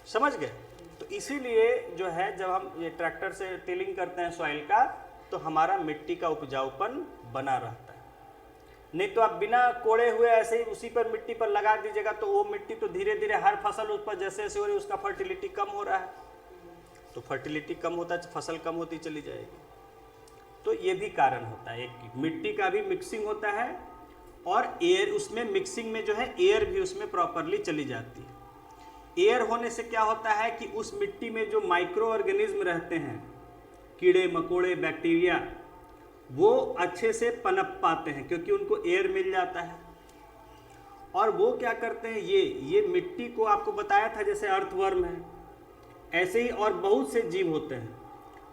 समझ गए? तो इसीलिए जो है जब हम ये ट्रैक्टर से टिलिंग करते हैं सॉइल का, तो हमारा मिट्टी का उपजाऊपन बना रहता है। नहीं तो आप बिना कोड़े हुए ऐसे ही उसी पर मिट्टी पर लगा दीजिएगा तो वो मिट्टी तो धीरे धीरे हर फसल उस पर जैसे जैसे हो रही है उसका फर्टिलिटी कम हो रहा है, तो फर्टिलिटी कम होता है, फसल कम होती चली जाएगी। तो ये भी कारण होता है, एक मिट्टी का भी मिक्सिंग होता है और एयर, उसमें मिक्सिंग में जो है एयर भी उसमें प्रॉपरली चली जाती है। एयर होने से क्या होता है कि उस मिट्टी में जो माइक्रो ऑर्गेनिज्म रहते हैं, कीड़े मकोड़े बैक्टीरिया, वो अच्छे से पनप पाते हैं क्योंकि उनको एयर मिल जाता है। और वो क्या करते हैं, ये मिट्टी को आपको बताया था जैसे अर्थवर्म है, ऐसे ही और बहुत से जीव होते हैं,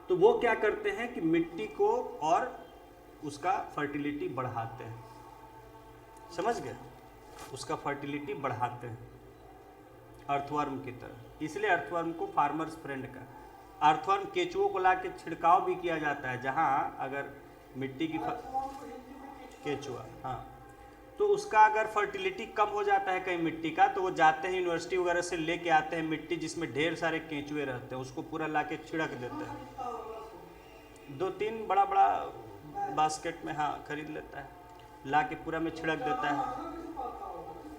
तो वो क्या करते हैं कि मिट्टी को और उसका फर्टिलिटी बढ़ाते हैं। समझ गए? उसका फर्टिलिटी बढ़ाते हैं अर्थवर्म की तरह। इसलिए अर्थवर्म को फार्मर्स फ्रेंड का, अर्थवर्म केचुओं को ला के छिड़काव भी किया जाता है, जहाँ अगर मिट्टी की केचुआ, हाँ, तो उसका अगर फर्टिलिटी कम हो जाता है कहीं मिट्टी का, तो वो जाते हैं यूनिवर्सिटी वगैरह से लेके आते हैं मिट्टी जिसमें ढेर सारे केंचुए रहते हैं, उसको पूरा ला के छिड़क देते हैं। 2-3 बड़ा बड़ा बास्केट में, हाँ, खरीद लेता है, ला के पूरा में छिड़क देता है।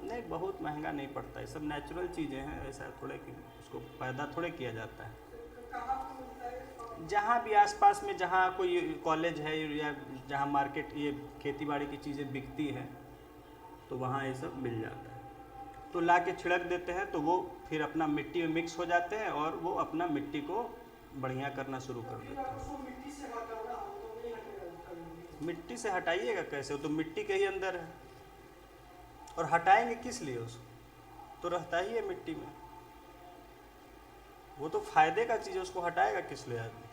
नहीं, बहुत महंगा नहीं पड़ता, ये सब नेचुरल चीज़ें हैं, ऐसा थोड़े कि उसको पैदा थोड़े किया जाता है। जहाँ भी आसपास में जहाँ कोई कॉलेज है या जहाँ मार्केट ये खेती बाड़ी की चीज़ें बिकती हैं, तो वहाँ ये सब मिल जाता है, तो ला के छिड़क देते हैं, तो वो फिर अपना मिट्टी में मिक्स हो जाते हैं और वो अपना मिट्टी को बढ़िया करना शुरू कर देते हैं। मिट्टी से हटाइएगा कैसे, वो तो मिट्टी के ही अंदर है, और हटाएंगे किस लिए, उसको तो रहता ही है मिट्टी में, वो तो फायदे का चीज़ है, उसको हटाएगा किस लिए आदमी।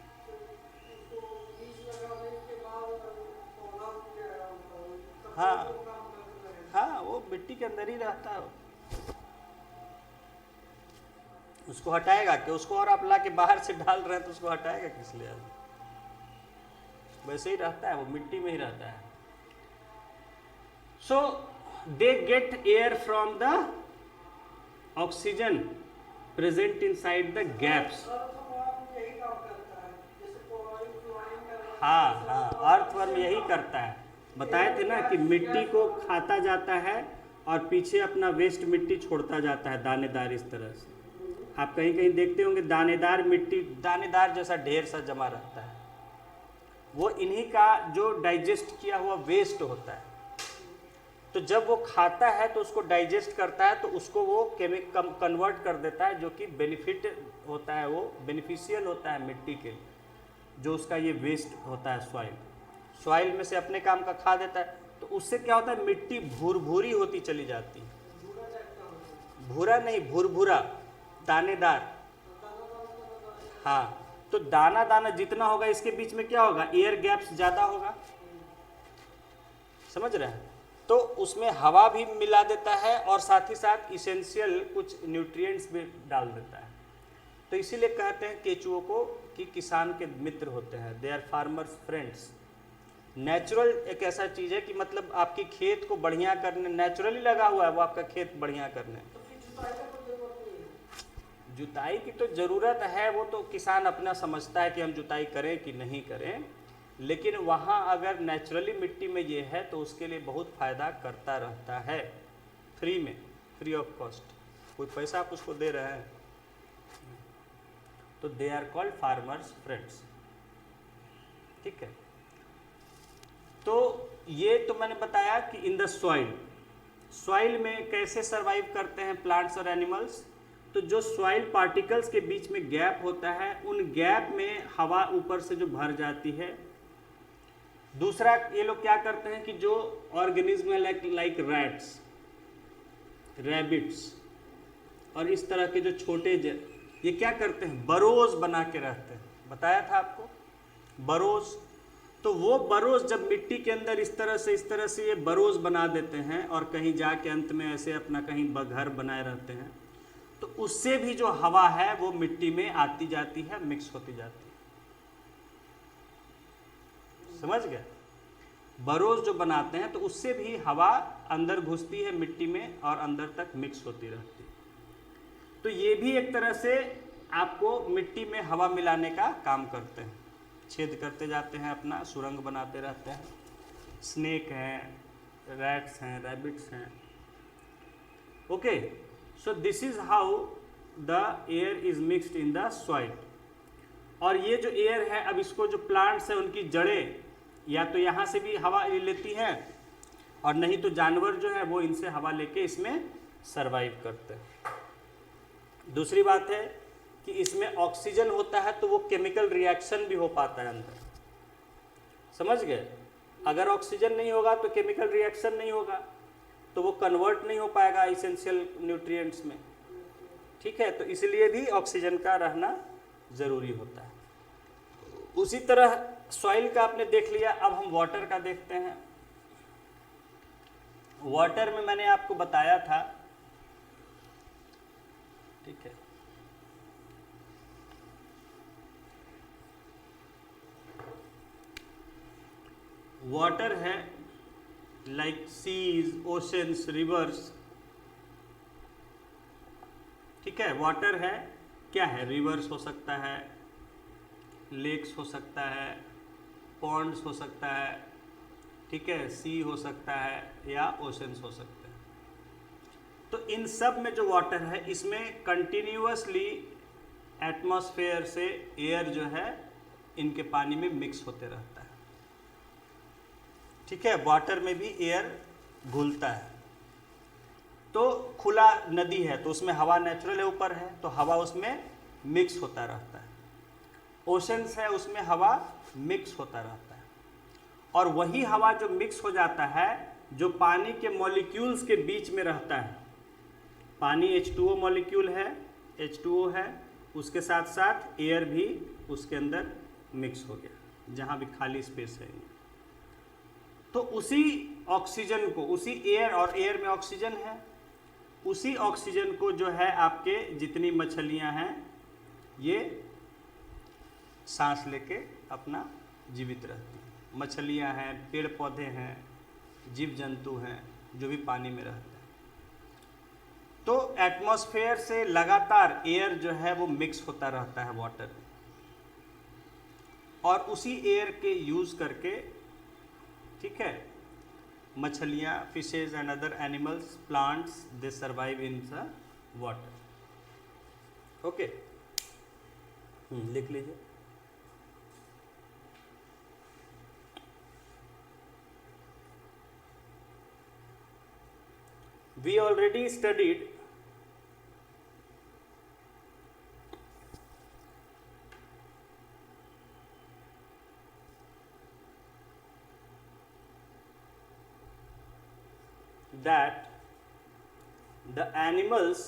हाँ हाँ, वो मिट्टी के अंदर ही रहता है, उसको हटाएगा कि उसको, और आप ला के बाहर से डाल रहे हैं तो उसको हटाएगा किस लिए आदमी, वैसे ही रहता है, वो मिट्टी में ही रहता है। So they get air from the oxygen present inside the gaps. हाँ हाँ, अर्थवर्म यही करता है, बताए थे ना कि मिट्टी को खाता जाता है और पीछे अपना वेस्ट मिट्टी छोड़ता जाता है दानेदार इस तरह से। आप कहीं कहीं देखते होंगे दानेदार मिट्टी, दानेदार जैसा ढेर सा जमा रहता है, वो इन्हीं का जो डाइजेस्ट किया हुआ वेस्ट होता है। तो जब वो खाता है तो उसको डाइजेस्ट करता है, तो उसको वो कन्वर्ट कर देता है, जो कि बेनिफिट होता है, वो बेनिफिशियल होता है मिट्टी के लिए, जो उसका ये वेस्ट होता है सॉइल में से अपने काम का खा देता है। तो उससे क्या होता है, मिट्टी भूरभूरी होती चली जाती है। भूरा नहीं, भूरभूरा, दानेदार। हाँ, तो दाना दाना जितना होगा इसके बीच में क्या होगा, एयर गैप्स ज़्यादा होगा, समझ रहे हैं। तो उसमें हवा भी मिला देता है और साथ ही साथ इसेंशियल कुछ न्यूट्रिएंट्स भी डाल देता है। तो इसीलिए कहते हैं केचुओं को कि किसान के मित्र होते हैं, they are farmers friends. Natural एक ऐसा चीज़ है कि मतलब आपकी खेत को बढ़िया करने, नेचुरली लगा हुआ है वो आपका खेत बढ़िया करने। जुताई की तो ज़रूरत है, वो तो किसान अपना समझता है कि हम जुताई करें कि नहीं करें, लेकिन वहाँ अगर नेचुरली मिट्टी में ये है तो उसके लिए बहुत फ़ायदा करता रहता है, फ्री में, फ्री ऑफ कॉस्ट, कोई पैसा आप उसको दे रहे हैं। तो they are called farmers friends, ठीक है। तो ये तो मैंने बताया कि इन द सॉइल में कैसे सरवाइव करते हैं प्लांट्स और एनिमल्स। तो जो सॉइल पार्टिकल्स के बीच में गैप होता है, उन गैप में हवा ऊपर से जो भर जाती है। दूसरा, ये लोग क्या करते हैं कि जो ऑर्गेनिज्म है लाइक रैट्स, रैबिट्स और इस तरह के जो छोटे ये क्या करते हैं, बरोज बना के रहते हैं, बताया था आपको बरोज। तो वो बरोज जब मिट्टी के अंदर इस तरह से ये बरोज बना देते हैं और कहीं जाके अंत में ऐसे अपना कहीं घर बनाए रहते हैं, तो उससे भी जो हवा है वो मिट्टी में आती जाती है, मिक्स होती जाती है, समझ गए। बरोज जो बनाते हैं तो उससे भी हवा अंदर घुसती है मिट्टी में और अंदर तक मिक्स होती रहती है। तो ये भी एक तरह से आपको मिट्टी में हवा मिलाने का काम करते हैं, छेद करते जाते हैं, अपना सुरंग बनाते रहते हैं। स्नेक हैं, रैट्स हैं, रैबिट्स हैं। Okay, so this is how the air is mixed in the soil. और ये जो एयर है, अब इसको जो प्लांट्स हैं उनकी जड़ें या तो यहाँ से भी हवा लेती हैं और नहीं तो जानवर जो है वो इनसे हवा लेके इसमें सरवाइव करते हैं। दूसरी बात है कि इसमें ऑक्सीजन होता है तो वो केमिकल रिएक्शन भी हो पाता है अंदर, समझ गए। अगर ऑक्सीजन नहीं होगा तो केमिकल रिएक्शन नहीं होगा, तो वो कन्वर्ट नहीं हो पाएगा इसेंशियल न्यूट्रिएंट्स में, ठीक है। तो इसलिए भी ऑक्सीजन का रहना ज़रूरी होता है। उसी तरह सॉइल का आपने देख लिया, अब हम वाटर का देखते हैं। वाटर में मैंने आपको बताया था, ठीक है, वाटर है लाइक सीज, ओशंस, रिवर्स, ठीक है। वाटर है, क्या है, रिवर्स हो सकता है, लेक्स हो सकता है, पॉन्ड्स हो सकता है, ठीक है, सी हो सकता है या ओशंस हो सकते हैं। तो इन सब में जो वाटर है इसमें कंटिन्यूअसली एटमॉस्फेयर से एयर जो है इनके पानी में मिक्स होते रहता है, ठीक है। वाटर में भी एयर घुलता है। तो खुला नदी है तो उसमें हवा नेचुरल है, ऊपर है तो हवा उसमें मिक्स होता रहता है। ओशंस है, उसमें हवा मिक्स होता रहता है। और वही हवा जो मिक्स हो जाता है, जो पानी के मॉलिक्यूल्स के बीच में रहता है, पानी H2O मॉलिक्यूल है, H2O है, उसके साथ साथ एयर भी उसके अंदर मिक्स हो गया, जहाँ भी खाली स्पेस है। तो उसी ऑक्सीजन को, उसी एयर, और एयर में ऑक्सीजन है, उसी ऑक्सीजन को जो है आपके जितनी मछलियाँ हैं ये सांस लेके अपना जीवित रहती हैं। मछलियाँ हैं, पेड़ पौधे हैं, जीव जंतु हैं जो भी पानी में रहते हैं। तो एटमॉस्फेयर से लगातार एयर जो है वो मिक्स होता रहता है वाटर में, और उसी एयर के यूज़ करके, ठीक है, मछलियाँ, fishes and other animals, plants, they survive in the water. Okay, लिख लीजिए। We already studied that the animals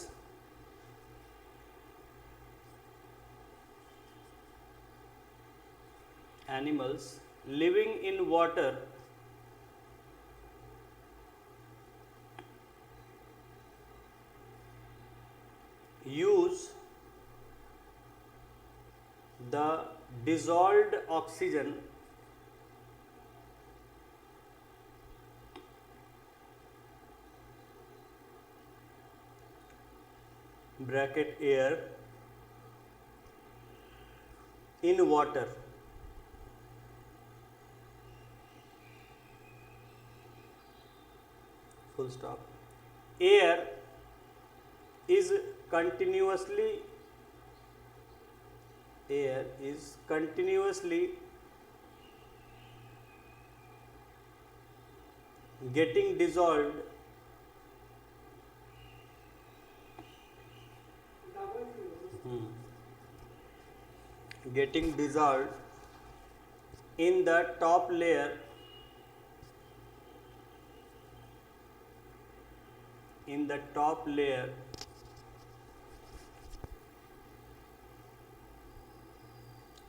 living in water use the dissolved oxygen bracket air in water full stop। air is continuously getting dissolved in the top layer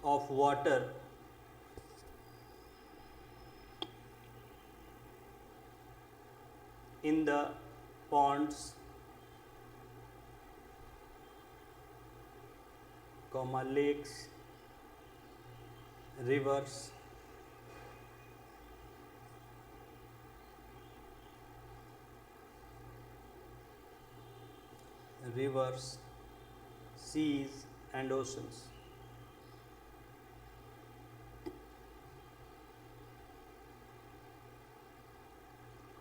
of water in the ponds, lakes, rivers, seas and oceans।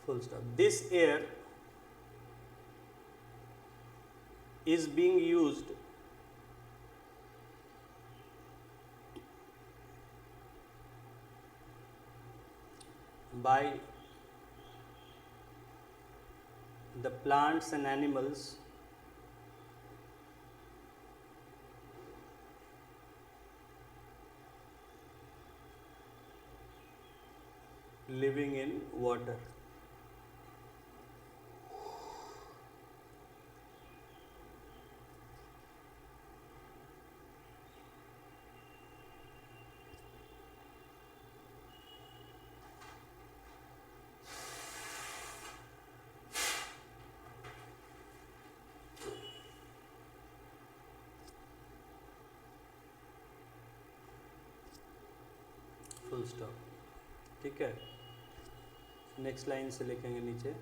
full stop। This air is being used by the plants and animals living in water। Full stop. ठीक है, next line से लिखेंगे नीचे।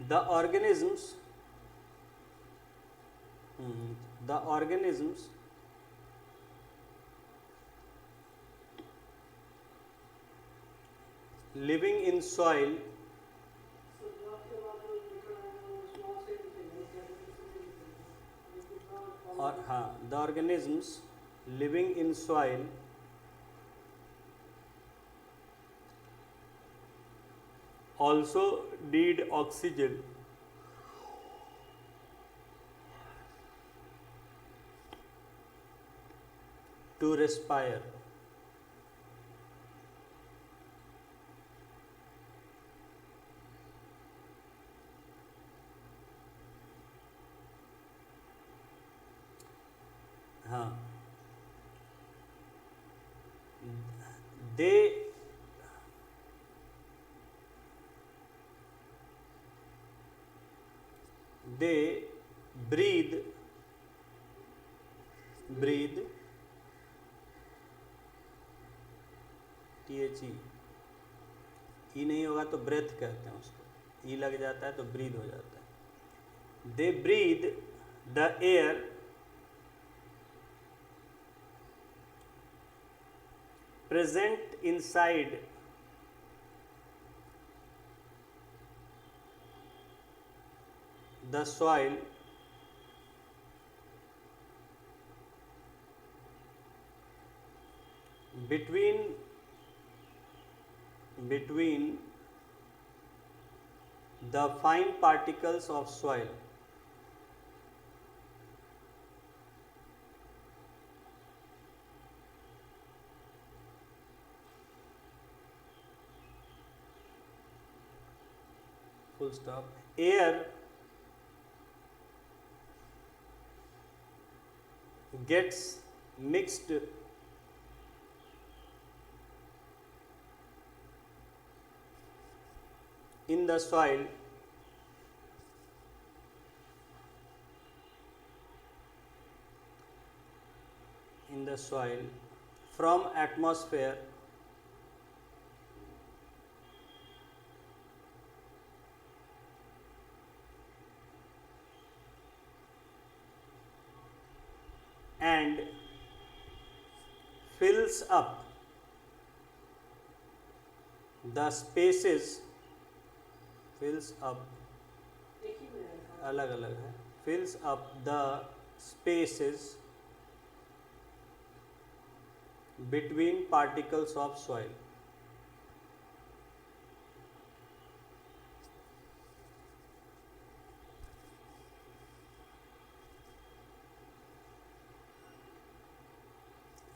The organisms living in soil और the organisms living in soil also need oxygen to respire। हाँ, they breathe THE, E नहीं होगा तो ब्रेथ कहते हैं उसको, ई लग जाता है तो ब्रीद हो जाता है। They breathe the air present inside the soil between the fine particles of soil. Full stop. Air gets mixed in the soil from atmosphere and fills up the spaces एक ही में है। अलग अलग है fills up the spaces between particles of soil.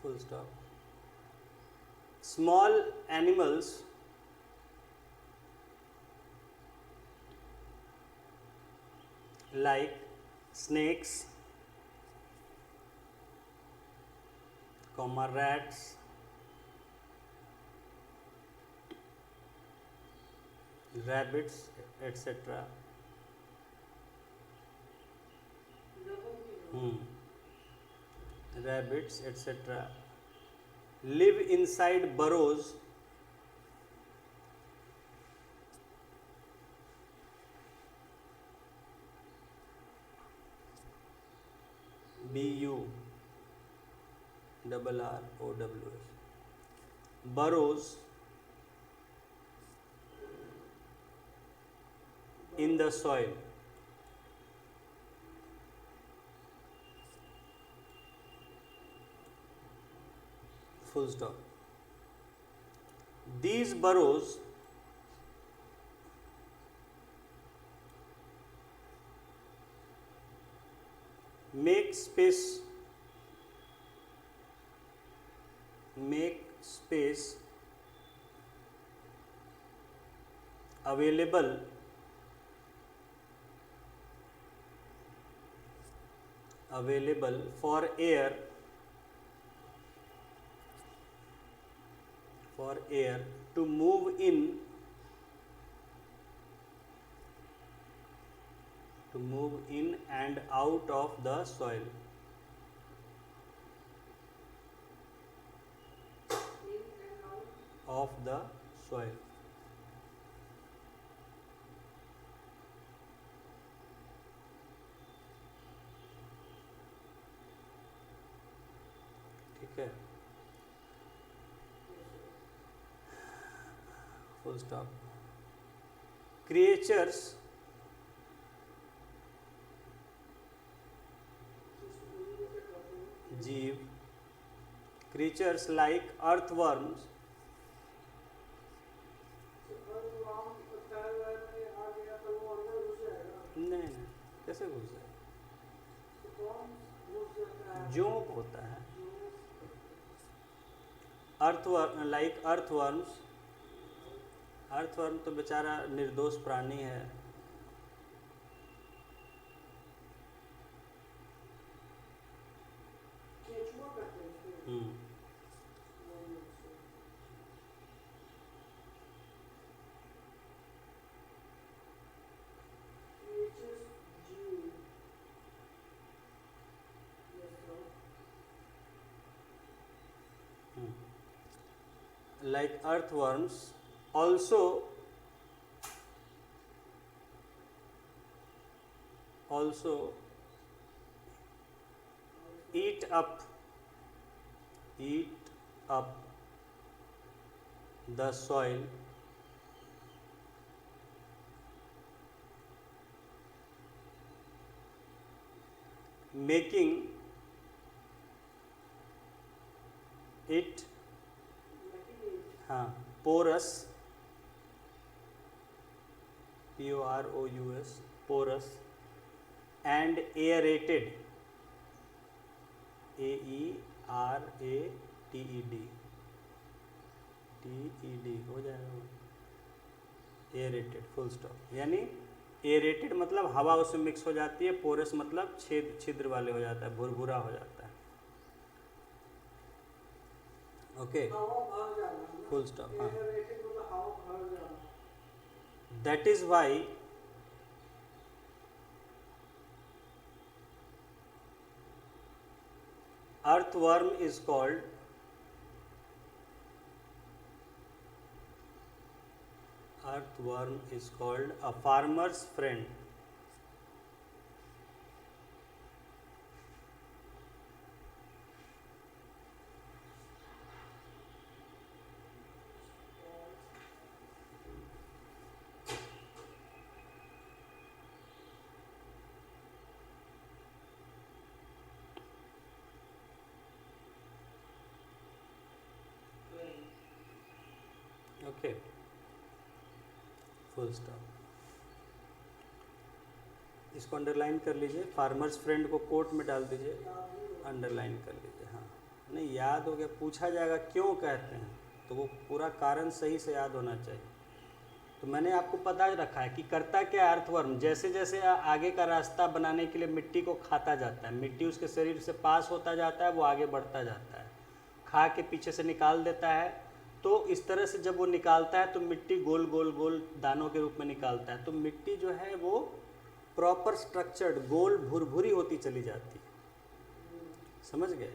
Full stop. Small animals like snakes, rats, rabbits, etc. Rabbits, etc. live inside burrows BURROWS burrows in the soil. Full stop. These burrows make space available for air to move in and out of the soil. In and out। Of the soil. ठीक है. Full stop. Creatures जीव creatures like earthworms अगर वो आम पैर वैर में आ गया तो वो अंदर घुस जाएगा। नहीं कैसे घुस जाए तो कौन घुस जाता है? जोंक होता है अर्थवर्म तो बेचारा निर्दोष प्राणी है केचुआ करते हैं उसको। हम्म Creatures जीव। Yes, sir। like earthworms also eat up the soil making it हाँ porous POROUS porous and aerated AERATED हो जाएगा एरेटेड फुल स्टॉप। यानी एरेटेड मतलब हवा उसमें मिक्स हो जाती है, पोरस मतलब छिद्र वाले हो जाता है, भुरभुरा हो जाता है। ओके हवा भर जाना फुल स्टॉप। हाँ एयरेटेड मतलब हवा भर जाना that is why earthworm is called a farmer's friend. Okay full stop. इसको अंडरलाइन कर लीजिए, फार्मर्स फ्रेंड को कोट में डाल दीजिए, अंडरलाइन कर लीजिए। हाँ नहीं याद हो गया, पूछा जाएगा क्यों कहते हैं तो वो पूरा कारण सही से याद होना चाहिए। तो मैंने आपको पता रखा है कि करता क्या अर्थवर्म, जैसे जैसे आगे का रास्ता बनाने के लिए मिट्टी को खाता जाता है, मिट्टी उसके शरीर से पास होता जाता है, वो आगे बढ़ता जाता है, खा के पीछे से निकाल देता है। तो इस तरह से जब वो निकालता है तो मिट्टी गोल गोल गोल दानों के रूप में निकालता है, तो मिट्टी जो है वो प्रॉपर स्ट्रक्चर्ड गोल भुरभुरी होती चली जाती है, समझ गए।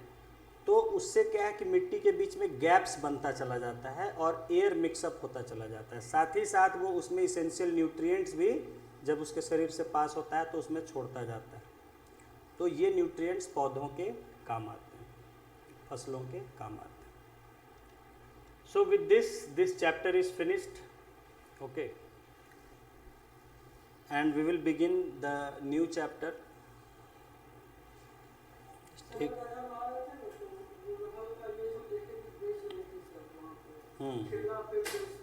तो उससे क्या है कि मिट्टी के बीच में गैप्स बनता चला जाता है और एयर मिक्सअप होता चला जाता है, साथ ही साथ वो उसमें इसेंशियल न्यूट्रिएंट्स भी जब उसके शरीर से पास होता है तो उसमें छोड़ता जाता है। तो ये न्यूट्रिएंट्स पौधों के काम आते हैं, फसलों के काम आते हैं। So with this chapter is finished, okay, and we will begin the new chapter. ठीक हल्का ये सब देखे कि बेच लेती सब वहाँ पे हम्म ठेला पे बेचते